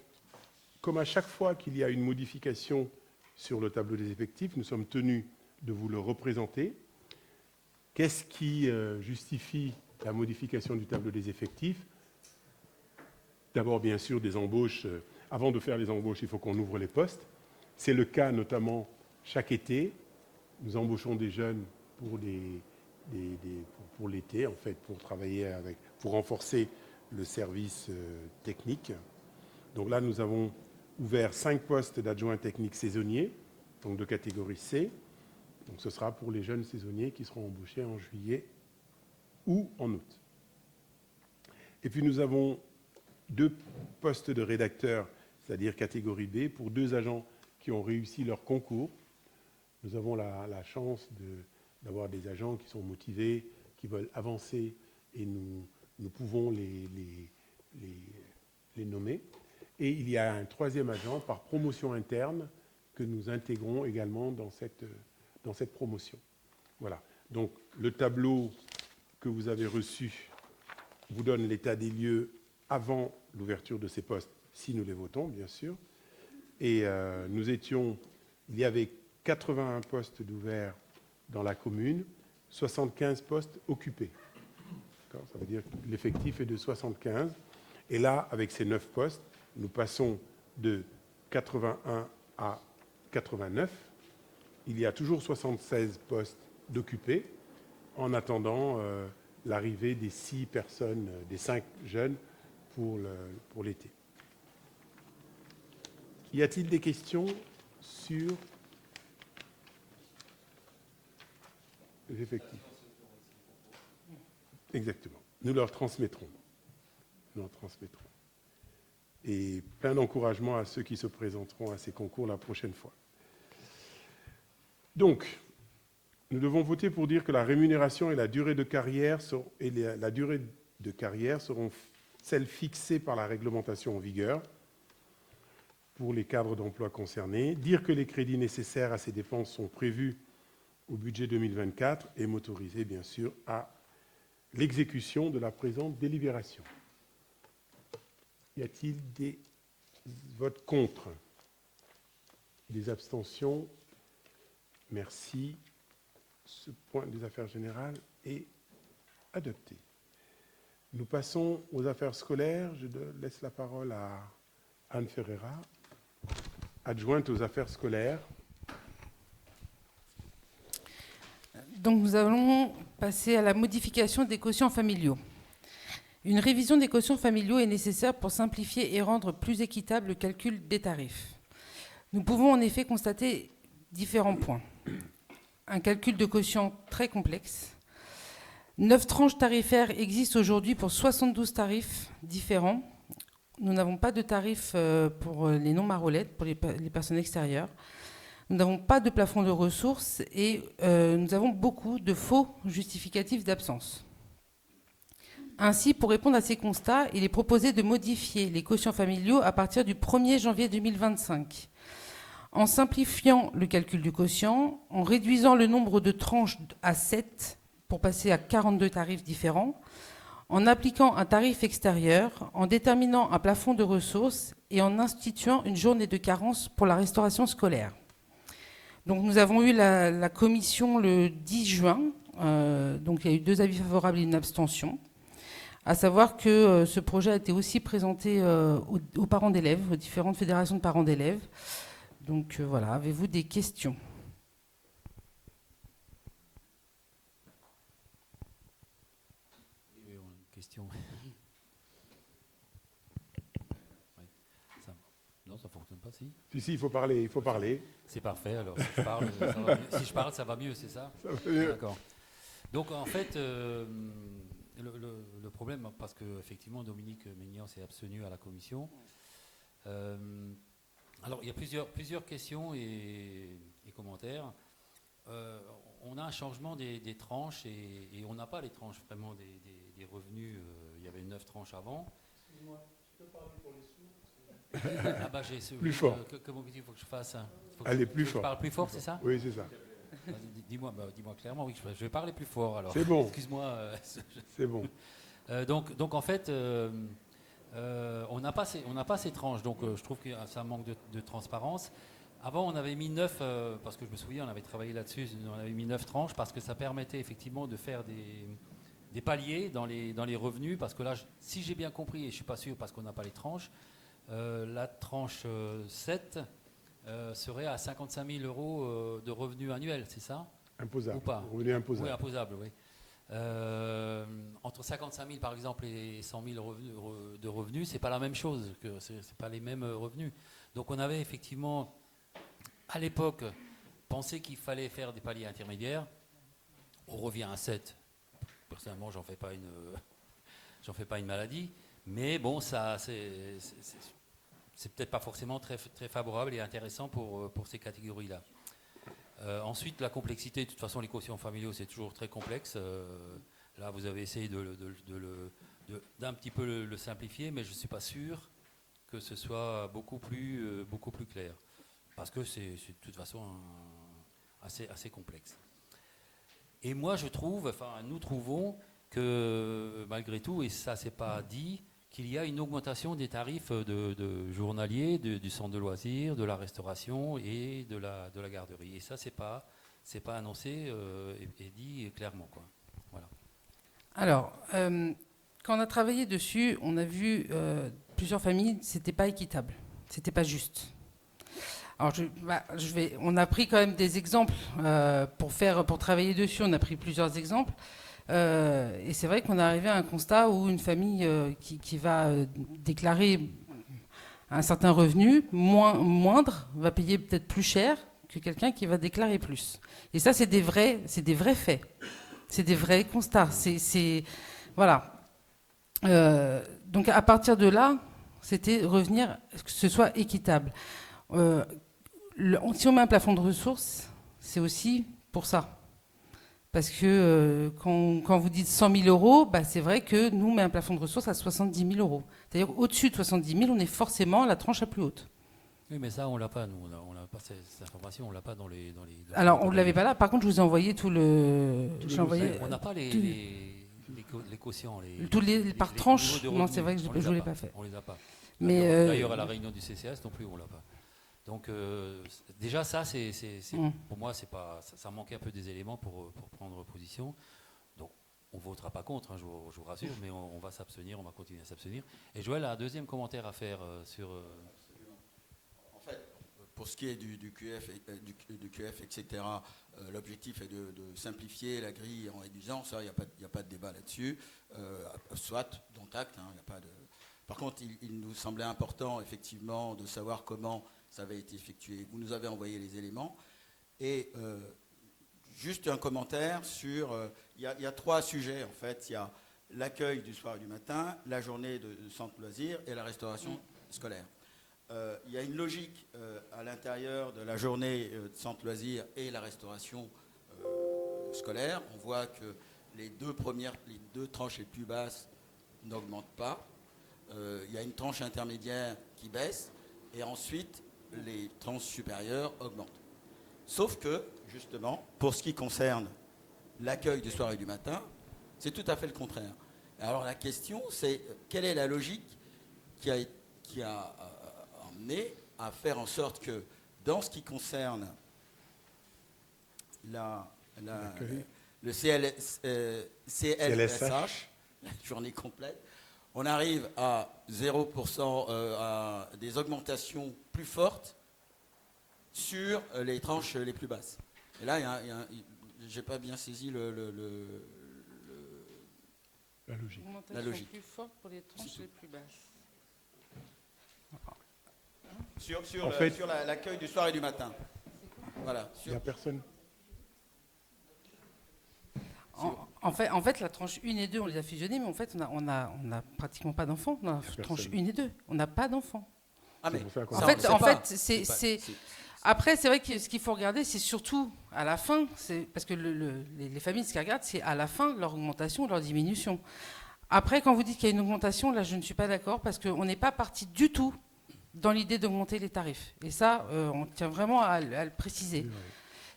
comme à chaque fois qu'il y a une modification sur le tableau des effectifs, nous sommes tenus de vous le représenter. Qu'est-ce qui justifie la modification du tableau des effectifs ? D'abord, bien sûr, des embauches. Avant de faire les embauches, il faut qu'on ouvre les postes. C'est le cas notamment chaque été. Nous embauchons des jeunes pour l'été, en fait, pour travailler pour renforcer le service technique. Donc là, nous avons ouvert 5 postes d'adjoints techniques saisonniers, donc de catégorie C. Donc ce sera pour les jeunes saisonniers qui seront embauchés en juillet ou en août. Et puis nous avons 2 postes de rédacteurs, c'est-à-dire catégorie B, pour 2 agents qui ont réussi leur concours. Nous avons la chance d'avoir des agents qui sont motivés, qui veulent avancer, et nous pouvons les nommer. Et il y a un 3e agent par promotion interne que nous intégrons également dans cette promotion. Voilà. Donc le tableau que vous avez reçu vous donne l'état des lieux avant l'ouverture de ces postes, si nous les votons, bien sûr. Et il y avait 81 postes d'ouverts dans la commune, 75 postes occupés. Ça veut dire que l'effectif est de 75. Et là, avec ces 9 postes, nous passons de 81 à 89. Il y a toujours 76 postes d'occupés en attendant l'arrivée des 6 personnes, des 5 jeunes pour l'été. Y a-t-il des questions sur les effectifs? Exactement. Nous leur transmettrons. et plein d'encouragement à ceux qui se présenteront à ces concours la prochaine fois. Donc, nous devons voter pour dire que la rémunération et la durée de carrière seront celles fixées par la réglementation en vigueur pour les cadres d'emploi concernés, dire que les crédits nécessaires à ces dépenses sont prévus au budget 2024 et m'autoriser, bien sûr, à l'exécution de la présente délibération. Y a-t-il des votes contre? Des abstentions? Merci. Ce point des affaires générales est adopté. Nous passons aux affaires scolaires. Je laisse la parole à Anne Ferreira, adjointe aux affaires scolaires. Donc nous allons passer à la modification des quotients familiaux. Une révision des quotients familiaux est nécessaire pour simplifier et rendre plus équitable le calcul des tarifs. Nous pouvons en effet constater différents points. Un calcul de quotient très complexe. 9 tranches tarifaires existent aujourd'hui pour 72 tarifs différents. Nous n'avons pas de tarifs pour les non-marolettes, pour les personnes extérieures. Nous n'avons pas de plafond de ressources et nous avons beaucoup de faux justificatifs d'absence. Ainsi, pour répondre à ces constats, il est proposé de modifier les quotients familiaux à partir du 1er janvier 2025. En simplifiant le calcul du quotient, en réduisant le nombre de tranches à 7 pour passer à 42 tarifs différents, en appliquant un tarif extérieur, en déterminant un plafond de ressources et en instituant une journée de carence pour la restauration scolaire. Donc nous avons eu la commission le 10 juin, donc il y a eu 2 avis favorables et une abstention, à savoir que ce projet a été aussi présenté aux parents d'élèves, aux différentes fédérations de parents d'élèves. Donc voilà, avez-vous des questions ? Oui, on a une question. Oui. Non, ça ne fonctionne pas, si ? Si, il faut parler, il faut parler. C'est parfait, alors si je parle, ça va mieux. Si je parle, ça va mieux, c'est ça ? Ça va mieux. D'accord. Donc en fait, le problème, parce qu'effectivement Dominique Maignan s'est abstenu à la commission, alors il y a plusieurs questions et commentaires. On a un changement des tranches et on n'a pas les tranches vraiment des revenus. Il y avait 9 tranches avant. Excuse-moi, tu peux parler pour les sourds? Ah bah j'ai ce, plus fort. Comment il faut que je fasse? Allez, plus fort. Je parle plus fort, c'est ça? Oui, c'est ça. Dis-moi clairement, oui, je vais parler plus fort alors. C'est bon. Excuse-moi. C'est bon. Donc en fait, on n'a pas ces tranches, donc je trouve que ça manque de transparence. Avant, on avait mis 9, parce que je me souviens, on avait travaillé là-dessus, on avait mis 9 tranches parce que ça permettait effectivement de faire des paliers dans les revenus, parce que là, si j'ai bien compris, et je ne suis pas sûr parce qu'on n'a pas les tranches, la tranche 7 serait à 55 000 € de revenus annuels, c'est ça? Imposable. Ou pas? Revenu imposable. Oui, imposable, oui. Entre 55 000 par exemple et 100 000 de revenus, c'est pas la même chose, c'est pas les mêmes revenus. Donc on avait effectivement à l'époque pensé qu'il fallait faire des paliers intermédiaires. On revient à 7. Personnellement, j'en fais pas une maladie, mais bon, ça c'est peut-être pas forcément très favorable et intéressant pour ces catégories-là. Ensuite, la complexité, de toute façon, les quotients familiaux, c'est toujours très complexe. Là, vous avez essayé d'un petit peu le simplifier, mais je ne suis pas sûr que ce soit beaucoup plus clair, parce que c'est de toute façon assez complexe. Et moi, nous trouvons que, malgré tout, et ça, c'est pas dit, qu'il y a une augmentation des tarifs de journaliers, du centre de loisirs, de la restauration et de la garderie. Et ça, c'est pas annoncé et dit clairement, quoi. Voilà. Alors, quand on a travaillé dessus, on a vu plusieurs familles, c'était pas équitable, c'était pas juste. Alors, on a pris quand même des exemples pour travailler dessus. On a pris plusieurs exemples. Et c'est vrai qu'on est arrivé à un constat où une famille qui va déclarer un certain revenu moindre va payer peut-être plus cher que quelqu'un qui va déclarer plus. Et ça, c'est des vrais faits. C'est des vrais constats. Voilà. Donc à partir de là, c'était revenir, que ce soit équitable. Si on met un plafond de ressources, c'est aussi pour ça. Parce que quand vous dites 100 000 euros, bah, c'est vrai que nous, on met un plafond de ressources à 70 000 euros. C'est-à-dire au-dessus de 70 000, on est forcément à la tranche la plus haute. Oui, mais ça, on l'a pas, nous. On n'a pas cette information, on l'a pas dans les. Alors, on ne l'avait pas là. Par contre, je vous ai envoyé tout le. On n'a pas les quotients. Par tranche. Non, c'est vrai que je ne vous l'ai pas fait. On les a pas. Mais d'ailleurs, à la réunion du CCAS non plus, on l'a pas. Donc déjà ça, pour moi, ça manquait un peu des éléments pour prendre position. Donc on ne votera pas contre, hein, je vous rassure, mais on va s'abstenir, on va continuer à s'abstenir. Et Joël a un deuxième commentaire à faire sur... En fait, pour ce qui est du QF, etc., l'objectif est de simplifier la grille en réduisant, ça, il n'y a pas de débat là-dessus. Soit, dont acte, hein, il n'y a pas de... Par contre, il nous semblait important, effectivement, de savoir comment ça avait été effectué. Vous nous avez envoyé les éléments. Et juste un commentaire sur... Il y a 3 sujets, en fait. Il y a l'accueil du soir et du matin, la journée de centre loisirs et la restauration scolaire. Il y a une logique à l'intérieur de la journée de centre loisirs et la restauration scolaire. On voit que les deux tranches les plus basses n'augmentent pas. Il y a une tranche intermédiaire qui baisse, et ensuite, les tranches supérieures augmentent. Sauf que, justement, pour ce qui concerne l'accueil du soir et du matin, c'est tout à fait le contraire. Alors la question, c'est quelle est la logique qui a amené à faire en sorte que, dans ce qui concerne le CLSH, la journée complète, on arrive à 0%, à des augmentations plus fortes sur les tranches les plus basses. Et là, je n'ai pas bien saisi la logique. Augmentation plus forte pour les tranches les plus basses. Sur l'accueil du soir et du matin. Voilà. Il n'y a personne. En fait, la tranche 1 et 2, on les a fusionnés, mais en fait, on a pratiquement pas d'enfants dans la tranche 1 et 2. On n'a pas d'enfants. Ah, mais après, c'est vrai que ce qu'il faut regarder, c'est surtout à la fin, parce que les familles, ce qu'elles regardent, c'est à la fin leur augmentation, leur diminution. Après, quand vous dites qu'il y a une augmentation, là, je ne suis pas d'accord, parce qu'on n'est pas parti du tout dans l'idée d'augmenter les tarifs. Et ça, on tient vraiment à le préciser.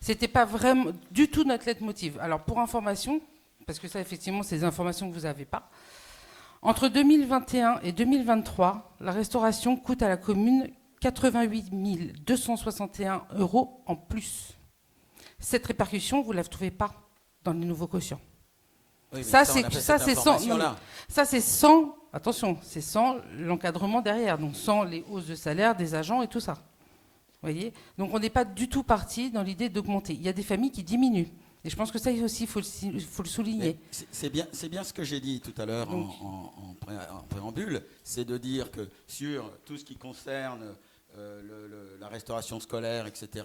C'était pas vraiment du tout notre leitmotiv. Alors, pour information, parce que ça, effectivement, c'est des informations que vous n'avez pas, entre 2021 et 2023, la restauration coûte à la commune 88 261 € en plus. Cette répercussion, vous ne la trouvez pas dans les nouveaux quotients. Oui, ça, c'est sans, attention, c'est sans l'encadrement derrière, donc sans les hausses de salaire des agents et tout ça. Voyez, donc on n'est pas du tout parti dans l'idée d'augmenter. Il y a des familles qui diminuent. Et je pense que ça aussi, il faut le souligner. C'est bien ce que j'ai dit tout à l'heure en préambule, c'est de dire que sur tout ce qui concerne la restauration scolaire, etc.,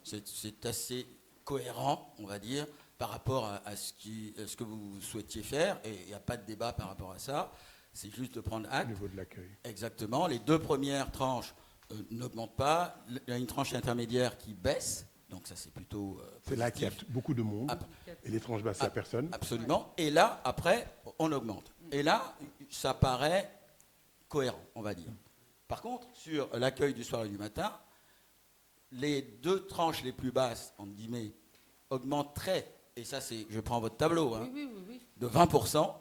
c'est assez cohérent, on va dire, par rapport à ce que vous souhaitiez faire, et il n'y a pas de débat par rapport à ça. C'est juste de prendre acte. Au niveau de l'accueil. Exactement. Les 2 premières tranches n'augmentent pas. Il y a une tranche intermédiaire qui baisse. Donc ça, c'est plutôt c'est là qu'il y a beaucoup de monde. Et les tranches basses, il n'y a personne. Absolument. Et là, après, on augmente. Et là, ça paraît cohérent, on va dire. Par contre, sur l'accueil du soir et du matin, les 2 tranches les plus basses, entre guillemets, augmenteraient, et ça, je prends votre tableau, hein, de 20%.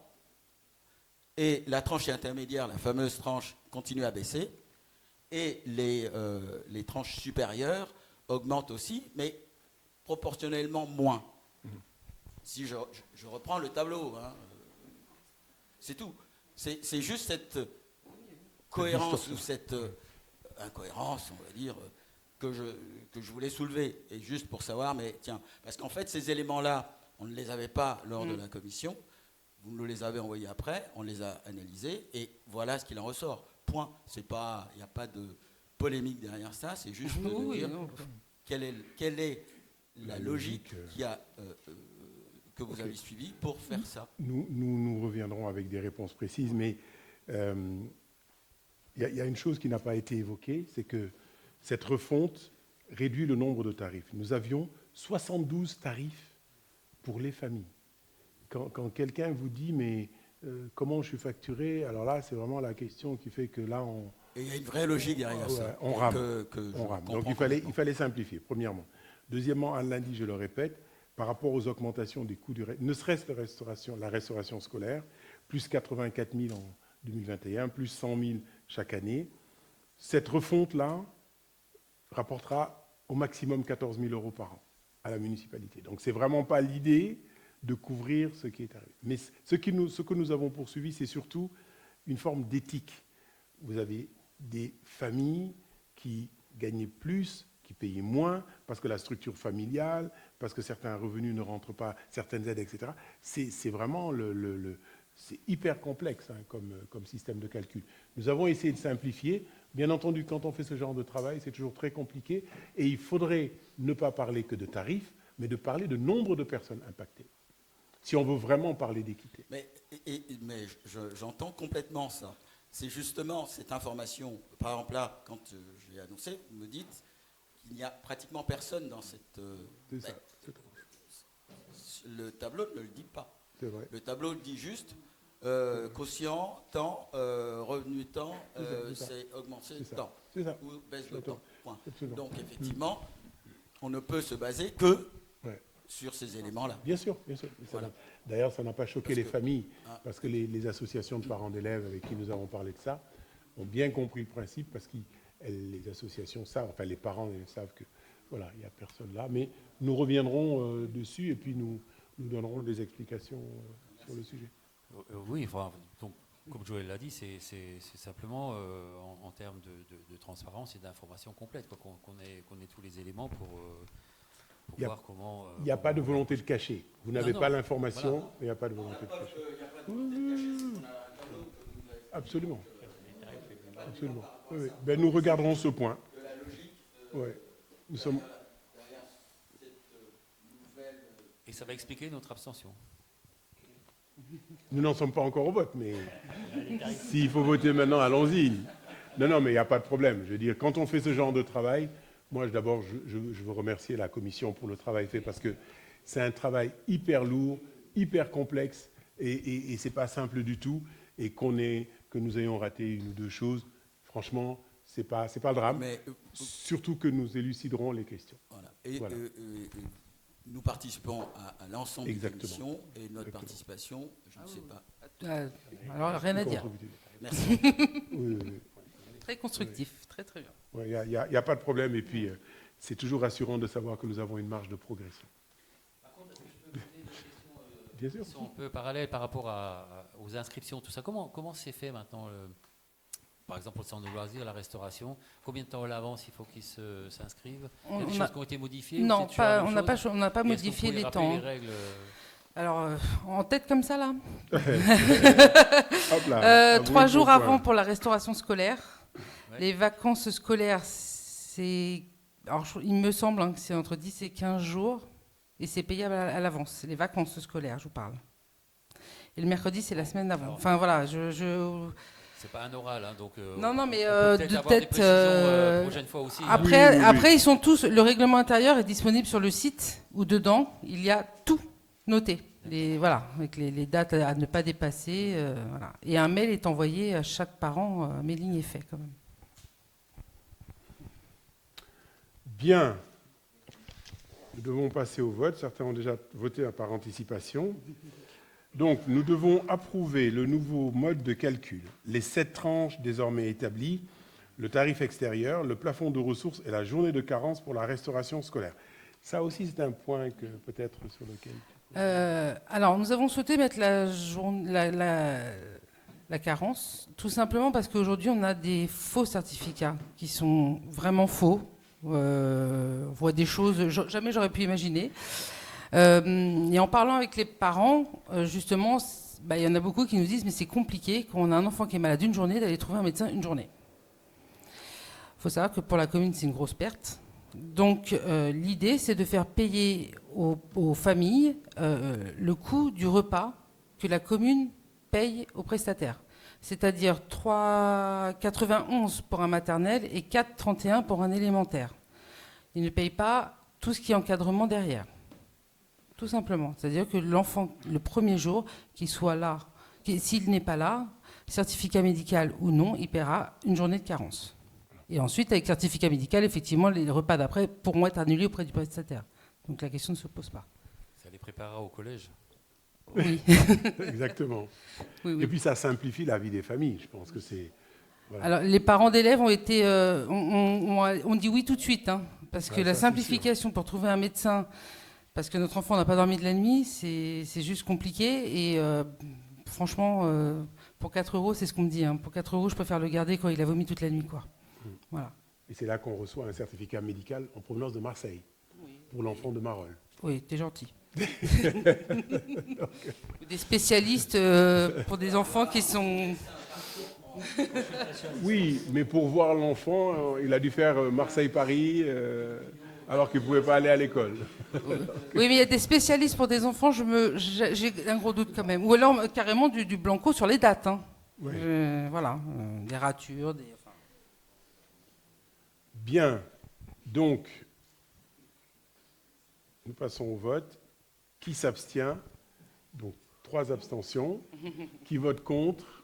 Et la tranche intermédiaire, la fameuse tranche, continue à baisser. Et les tranches supérieures augmentent aussi, mais proportionnellement moins. Si je reprends le tableau, hein, c'est tout. C'est juste cette cohérence ou cette incohérence, on va dire, que je voulais soulever. Et juste pour savoir, mais tiens, parce qu'en fait, ces éléments-là, on ne les avait pas lors de la commission. Vous nous les avez envoyés après, on les a analysés, et voilà ce qu'il en ressort. Point. Il n'y a pas de polémique derrière ça, c'est juste de dire quelle est la logique que vous avez suivie pour faire ça. Nous reviendrons avec des réponses précises, mais il il y a une chose qui n'a pas été évoquée, c'est que cette refonte réduit le nombre de tarifs. Nous avions 72 tarifs pour les familles. Quand quelqu'un vous dit, mais comment je suis facturé, alors là, c'est vraiment la question qui fait que là, Et il y a une vraie logique derrière ça. on rame. On rame. Donc il fallait simplifier, premièrement. Deuxièmement, Anne l'a dit, je le répète, par rapport aux augmentations des coûts ne serait-ce que la restauration scolaire, plus 84 000 en 2021, plus 100 000 chaque année. Cette refonte-là rapportera au maximum 14 000 € par an à la municipalité. Donc, ce n'est vraiment pas l'idée de couvrir ce qui est arrivé. Mais ce que nous avons poursuivi, c'est surtout une forme d'éthique. Vous avez des familles qui gagnaient plus, qui payaient moins, parce que la structure familiale, parce que certains revenus ne rentrent pas, certaines aides, etc. C'est vraiment c'est hyper complexe comme système de calcul. Nous avons essayé de simplifier. Bien entendu, quand on fait ce genre de travail, c'est toujours très compliqué. Et il faudrait ne pas parler que de tarifs, mais de parler de nombre de personnes impactées. Si on veut vraiment parler d'équité. Mais j'entends complètement ça. C'est justement cette information. Par exemple, là, quand je l'ai annoncé, vous me dites qu'il n'y a pratiquement personne dans cette... le tableau ne le dit pas. C'est vrai. Le tableau dit juste quotient, temps, revenu temps, c'est augmenté temps. C'est ça. Ou baisse de temps. Point. Absolument. Donc, effectivement, on ne peut se baser que sur ces éléments-là. Bien sûr, bien sûr. Voilà. D'ailleurs, ça n'a pas choqué les familles, parce que les associations de parents d'élèves avec qui nous avons parlé de ça ont bien compris le principe, parce que les associations savent, enfin les parents savent que voilà, il n'y a personne là. Mais nous reviendrons dessus et puis nous donnerons des explications sur le sujet. Oui, enfin, donc, comme Joël l'a dit, c'est simplement en termes de transparence et d'information complète, qu'on ait tous les éléments pour voir comment... Il n'y a pas de volonté de cacher. Vous n'avez pas l'information, voilà. il n'y a pas de volonté de cacher. Il n'y a pas de volonté de cacher, c'est qu'on a un tableau que vous avez... Absolument. Absolument. Oui. Ben, nous regarderons ce point. De la logique Nous sommes... derrière cette nouvelle... Et ça va expliquer notre abstention. Nous n'en sommes pas encore au vote, mais s'il faut voter maintenant, allons-y. Non, mais il n'y a pas de problème. Je veux dire, quand on fait ce genre de travail, moi, d'abord, je veux remercier la commission pour le travail fait, parce que c'est un travail hyper lourd, hyper complexe, et ce n'est pas simple du tout. Et que nous ayons raté une ou deux choses, franchement, ce n'est pas le drame. Mais, surtout que nous éluciderons les questions. Voilà. Nous participons à l'ensemble des commissions, et notre participation, je ne sais pas. Alors, rien à dire. Merci. Oui. Très constructif, très très bien. Il n'y a pas de problème, et puis c'est toujours rassurant de savoir que nous avons une marge de progression. Par contre, est-ce que je peux poser une question Bien sûr. Si on peut parallèle par rapport aux inscriptions, tout ça, comment c'est fait maintenant par exemple, au centre de loisirs, la restauration, combien de temps à l'avance il faut qu'ils s'inscrivent? Il y a des choses qui ont été modifiées? Non, on n'a pas modifié les temps. Les règles Alors, en tête comme ça, là Hop là, 3 jours avant pour la restauration scolaire. Ouais. Les vacances scolaires, c'est... Alors, il me semble que c'est entre 10 et 15 jours, et c'est payable à l'avance. Les vacances scolaires, je vous parle. Et le mercredi, c'est la semaine d'avant. Enfin, voilà, C'est pas un oral, hein, donc... non, mais peut-être prochaine fois aussi. Après, ils sont tous... Le règlement intérieur est disponible sur le site, où dedans, il y a tout noté. Voilà, avec les dates à ne pas dépasser. Voilà. Et un mail est envoyé à chaque parent, mailing est fait quand même. Bien. Nous devons passer au vote. Certains ont déjà voté par anticipation. Donc, nous devons approuver le nouveau mode de calcul, les 7 tranches désormais établies, le tarif extérieur, le plafond de ressources et la journée de carence pour la restauration scolaire. Ça aussi, c'est un point que peut-être sur lequel... Alors, nous avons souhaité mettre la carence, tout simplement parce qu'aujourd'hui, on a des faux certificats qui sont vraiment faux. On voit des choses jamais j'aurais pu imaginer. Et en parlant avec les parents, justement, il y en a beaucoup qui nous disent mais c'est compliqué quand on a un enfant qui est malade une journée d'aller trouver un médecin une journée. Il faut savoir que pour la commune, c'est une grosse perte. Donc l'idée, c'est de faire payer aux familles le coût du repas que la commune paye aux prestataires. c'est-à-dire 3,91 pour un maternel et 4,31 pour un élémentaire. Ils ne payent pas tout ce qui est encadrement derrière. Tout simplement. C'est-à-dire que l'enfant, le premier jour, qu'il soit là, s'il n'est pas là, certificat médical ou non, il paiera une journée de carence. Et ensuite, avec certificat médical, effectivement, les repas d'après pourront être annulés auprès du prestataire. Donc la question ne se pose pas. Ça les préparera au collège. Oui. Exactement. Oui, oui. Et puis ça simplifie la vie des familles. Je pense que c'est... Voilà. Alors, les parents d'élèves ont été, on dit oui tout de suite, hein, parce que Ouais, la ça, c'est simplification pour trouver un médecin, parce que notre enfant n'a pas dormi de la nuit, c'est juste compliqué. Et franchement, pour 4 euros, c'est ce qu'on me dit. Hein, pour 4 euros, je préfère le garder quand il a vomi toute la nuit, quoi. Voilà. Et c'est là qu'on reçoit un certificat médical en provenance de Marseille, pour l'enfant de Marolles. Oui, t'es gentil. Des spécialistes pour des enfants qui sont... Oui, mais pour voir l'enfant, il a dû faire Marseille-Paris, alors qu'il ne pouvait pas aller à l'école. Oui, mais il y a des spécialistes pour des enfants, j'ai un gros doute quand même. Ou alors carrément du blanco sur les dates. Hein. Oui. Voilà, des ratures, des... enfin. Bien, donc, nous passons au vote. Qui s'abstient? Donc, 3 abstentions. Qui vote contre?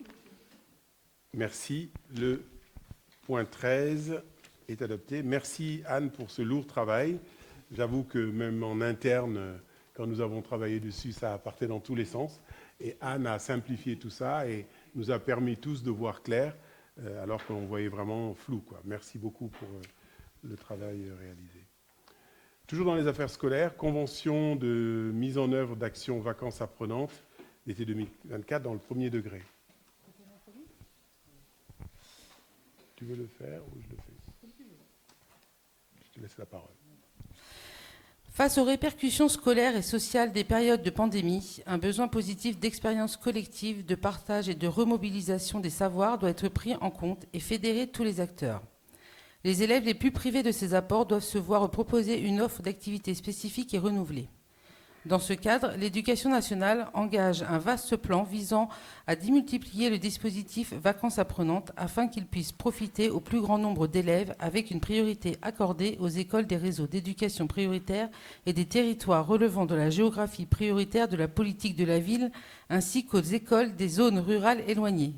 Merci. Le point 13 est adopté. Merci Anne pour ce lourd travail. J'avoue que même en interne, quand nous avons travaillé dessus, ça partait dans tous les sens. Et Anne a simplifié tout ça et nous a permis tous de voir clair, alors qu'on voyait vraiment flou, quoi. Merci beaucoup pour le travail réalisé. Toujours dans les affaires scolaires, convention de mise en œuvre d'actions vacances apprenantes l'été 2024 dans le premier degré. Tu veux le faire ou je le fais? Je te laisse la parole. Face aux répercussions scolaires et sociales des périodes de pandémie, un besoin positif d'expérience collective, de partage et de remobilisation des savoirs doit être pris en compte et fédérer tous les acteurs. Les élèves les plus privés de ces apports doivent se voir proposer une offre d'activités spécifiques et renouvelée. Dans ce cadre, l'Éducation nationale engage un vaste plan visant à démultiplier le dispositif Vacances apprenantes afin qu'il puisse profiter au plus grand nombre d'élèves avec une priorité accordée aux écoles des réseaux d'éducation prioritaire et des territoires relevant de la géographie prioritaire de la politique de la ville ainsi qu'aux écoles des zones rurales éloignées.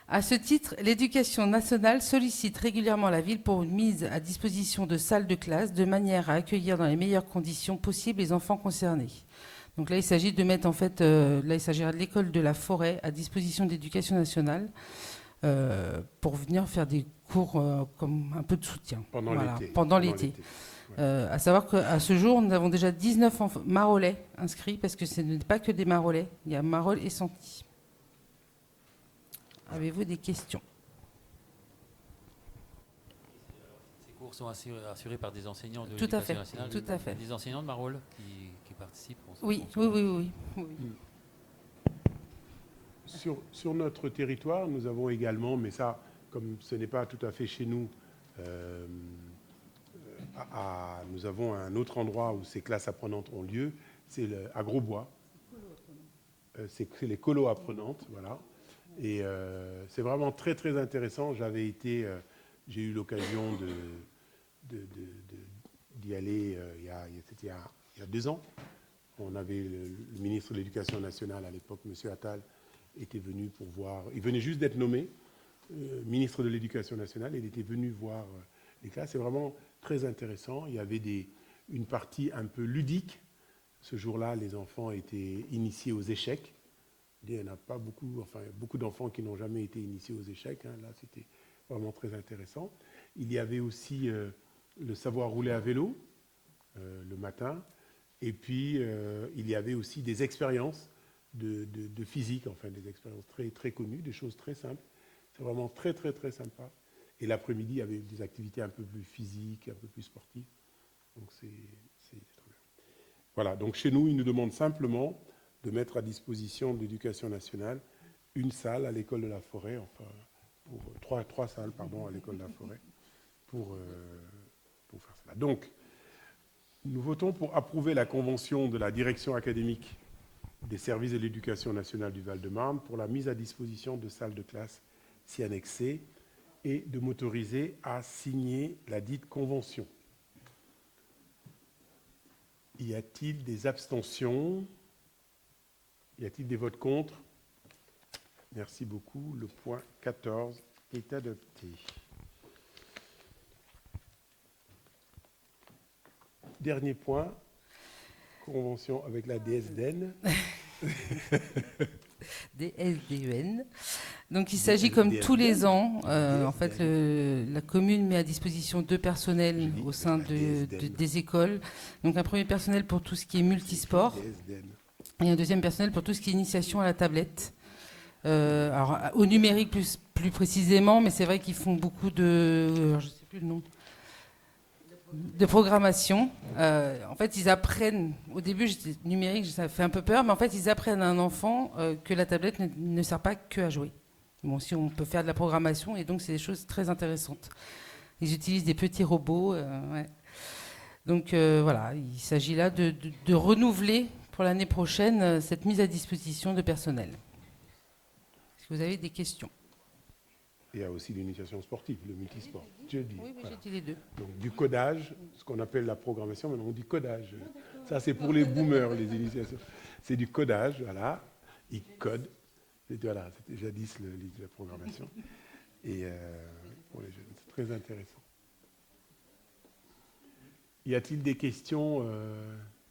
À ce titre, l'Éducation nationale sollicite régulièrement la ville pour une mise à disposition de salles de classe de manière à accueillir dans les meilleures conditions possibles les enfants concernés. Donc là, il s'agit de mettre en fait, là, il s'agira de l'école de la Forêt à disposition de l'Éducation nationale pour venir faire des cours comme un peu de soutien. Pendant l'été. Pendant l'été. Ouais. À savoir qu'à ce jour, nous avons déjà 19 Marolais inscrits parce que ce n'est pas que des Marolais, il y a Marolles et Santi. Avez-vous des questions? Ces cours sont assurés par des enseignants de Tout à fait, l'Éducation nationale. tout à fait. Des enseignants de Marolles qui participent. Oui. Sur notre territoire, nous avons également, mais ça, comme ce n'est pas tout à fait chez nous, nous avons un autre endroit où ces classes apprenantes ont lieu, c'est à Grosbois. C'est les colos apprenantes, voilà. Et c'est vraiment très très intéressant. J'ai eu l'occasion d'y aller il y a 2 ans. On avait le ministre de l'Éducation nationale à l'époque, M. Attal, était venu pour voir. Il venait juste d'être nommé ministre de l'Éducation nationale. Il était venu voir les classes. C'est vraiment très intéressant. Il y avait une partie un peu ludique. Ce jour-là, les enfants étaient initiés aux échecs. Il n'y en a pas beaucoup, enfin beaucoup d'enfants qui n'ont jamais été initiés aux échecs. Hein. Là, c'était vraiment très intéressant. Il y avait aussi le savoir rouler à vélo le matin. Et puis, il y avait aussi des expériences de physique, enfin des expériences très, très connues, des choses très simples. C'est vraiment très, très, très sympa. Et l'après-midi, il y avait des activités un peu plus physiques, un peu plus sportives. Donc, c'est très bien. Voilà, donc chez nous, ils nous demandent simplement de mettre à disposition de l'Éducation nationale une salle à l'école de la Forêt, enfin, pour, trois salles à l'école de la Forêt, pour faire cela. Donc, nous votons pour approuver la convention de la direction académique des services de l'éducation nationale du Val-de-Marne pour la mise à disposition de salles de classe s'y annexées et de m'autoriser à signer la dite convention. Y a-t-il des abstentions? Y a-t-il des votes contre? Merci beaucoup. Le point 14 est adopté. Dernier point, convention avec la DSDN. DSDEN. Donc il s'agit, comme tous les ans, en fait, la commune met à disposition 2 personnels au sein des écoles. Donc un premier personnel pour tout ce qui est multisport et un deuxième personnel pour tout ce qui est initiation à la tablette. Alors au numérique plus précisément, mais c'est vrai qu'ils font beaucoup je ne sais plus le nom, de programmation. En fait, ils apprennent, au début, numérique, ça fait un peu peur, mais en fait, ils apprennent à un enfant que la tablette ne sert pas que à jouer. Bon, si on peut faire de la programmation, et donc c'est des choses très intéressantes. Ils utilisent des petits robots. Ouais. Donc voilà, il s'agit là de renouveler pour l'année prochaine cette mise à disposition de personnel. Est-ce que vous avez des questions? Il y a aussi l'initiation sportive, le multisport. Oui, voilà. J'ai dit les deux. Donc du codage, ce qu'on appelle la programmation, maintenant on dit codage. Ça c'est pour les boomers, les initiations. C'est du codage, voilà. Ils codent. Voilà, c'était jadis la programmation. Et pour les jeunes, c'est très intéressant. Y a-t-il des questions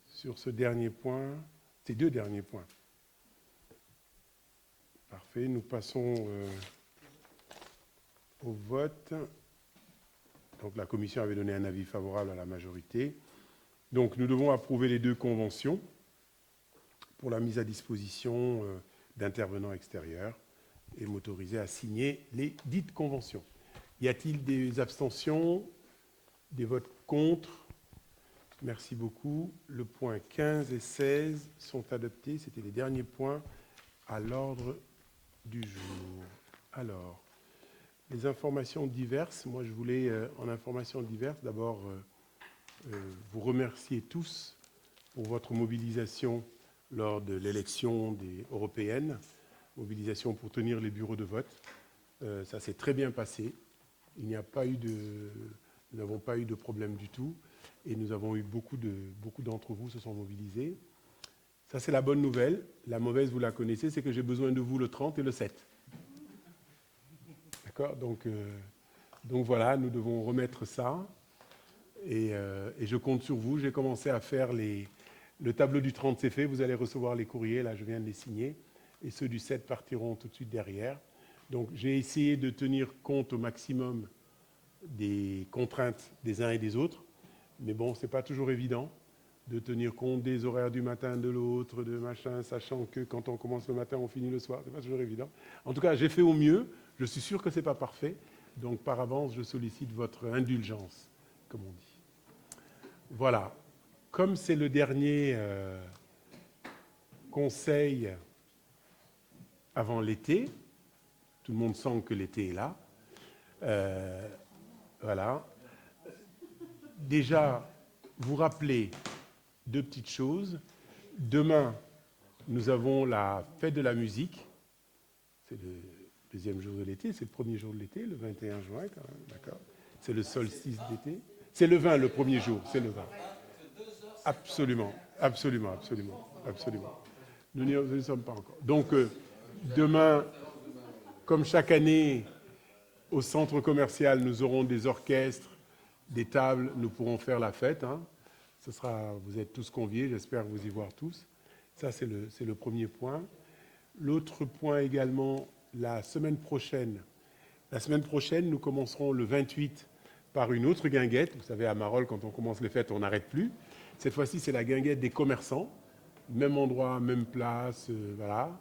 sur ce dernier point, ces 2 derniers points? Parfait, nous passons au vote. Donc la commission avait donné un avis favorable à la majorité. Donc nous devons approuver les 2 conventions pour la mise à disposition d'intervenants extérieurs et m'autoriser à signer les dites conventions. Y a-t-il des abstentions, des votes contre? Merci beaucoup. Le point 15 et 16 sont adoptés. C'était les derniers points à l'ordre du jour. Alors, les informations diverses. Moi, je voulais, en informations diverses, d'abord vous remercier tous pour votre mobilisation lors de l'élection européenne, mobilisation pour tenir les bureaux de vote. Ça s'est très bien passé. Nous n'avons pas eu de problème du tout. Et nous avons eu beaucoup d'entre vous se sont mobilisés. Ça, c'est la bonne nouvelle. La mauvaise, vous la connaissez, c'est que j'ai besoin de vous le 30 et le 7. D'accord ? Donc voilà, nous devons remettre ça. Et je compte sur vous. J'ai commencé à faire le tableau du 30, c'est fait. Vous allez recevoir les courriers. Là, je viens de les signer. Et ceux du 7 partiront tout de suite derrière. Donc, j'ai essayé de tenir compte au maximum des contraintes des uns et des autres. Mais bon, ce n'est pas toujours évident de tenir compte des horaires du matin de l'autre, de machin, sachant que quand on commence le matin, on finit le soir. Ce n'est pas toujours évident. En tout cas, j'ai fait au mieux. Je suis sûr que ce n'est pas parfait. Donc, par avance, je sollicite votre indulgence, comme on dit. Voilà. Comme c'est le dernier conseil avant l'été, tout le monde sent que l'été est là. Voilà. Déjà, vous rappelez 2 petites choses. Demain, nous avons la fête de la musique. C'est le 2e jour de l'été, c'est le 1er jour de l'été, le 21 juin, quand même, d'accord. C'est le solstice d'été. C'est le 20, le 1er jour, c'est le 20. Absolument, absolument, absolument, absolument. Nous n'y sommes pas encore. Donc, demain, comme chaque année, au centre commercial, nous aurons des orchestres, des tables, nous pourrons faire la fête. Hein. Vous êtes tous conviés, j'espère vous y voir tous. Ça, c'est le premier point. L'autre point également, la semaine prochaine. La semaine prochaine, nous commencerons le 28 par une autre guinguette. Vous savez, à Marolles, quand on commence les fêtes, on n'arrête plus. Cette fois-ci, c'est la guinguette des commerçants. Même endroit, même place, voilà.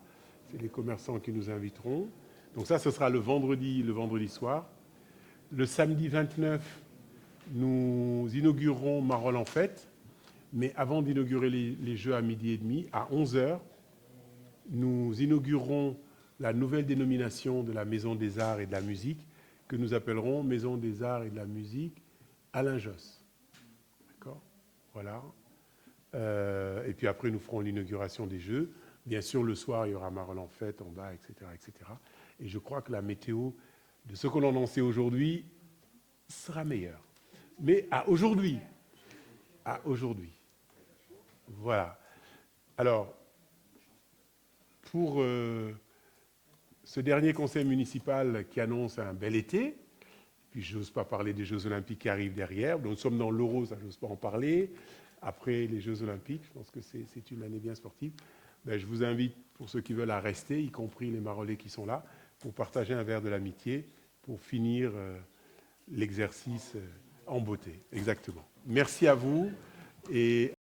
C'est les commerçants qui nous inviteront. Donc ça, ce sera le vendredi soir. Le samedi 29, nous inaugurerons Marolles en fête. Mais avant d'inaugurer les Jeux à 12h30, à 11h, nous inaugurerons la nouvelle dénomination de la Maison des Arts et de la Musique, que nous appellerons Maison des Arts et de la Musique Alain Josse. D'accord ? Voilà. Et puis après, nous ferons l'inauguration des Jeux. Bien sûr, le soir, il y aura Marolles en fête en bas, etc., etc. Et je crois que la météo, de ce qu'on en sait aujourd'hui, sera meilleure. Mais à aujourd'hui. À aujourd'hui. Voilà. Alors, pour ce dernier conseil municipal qui annonce un bel été, puis je n'ose pas parler des Jeux Olympiques qui arrivent derrière, nous sommes dans l'Euro, ça je n'ose pas en parler, après les Jeux Olympiques, je pense que c'est une année bien sportive. Ben, je vous invite, pour ceux qui veulent, à rester, y compris les Marolais qui sont là, pour partager un verre de l'amitié, pour finir l'exercice en beauté. Exactement. Merci à vous. Et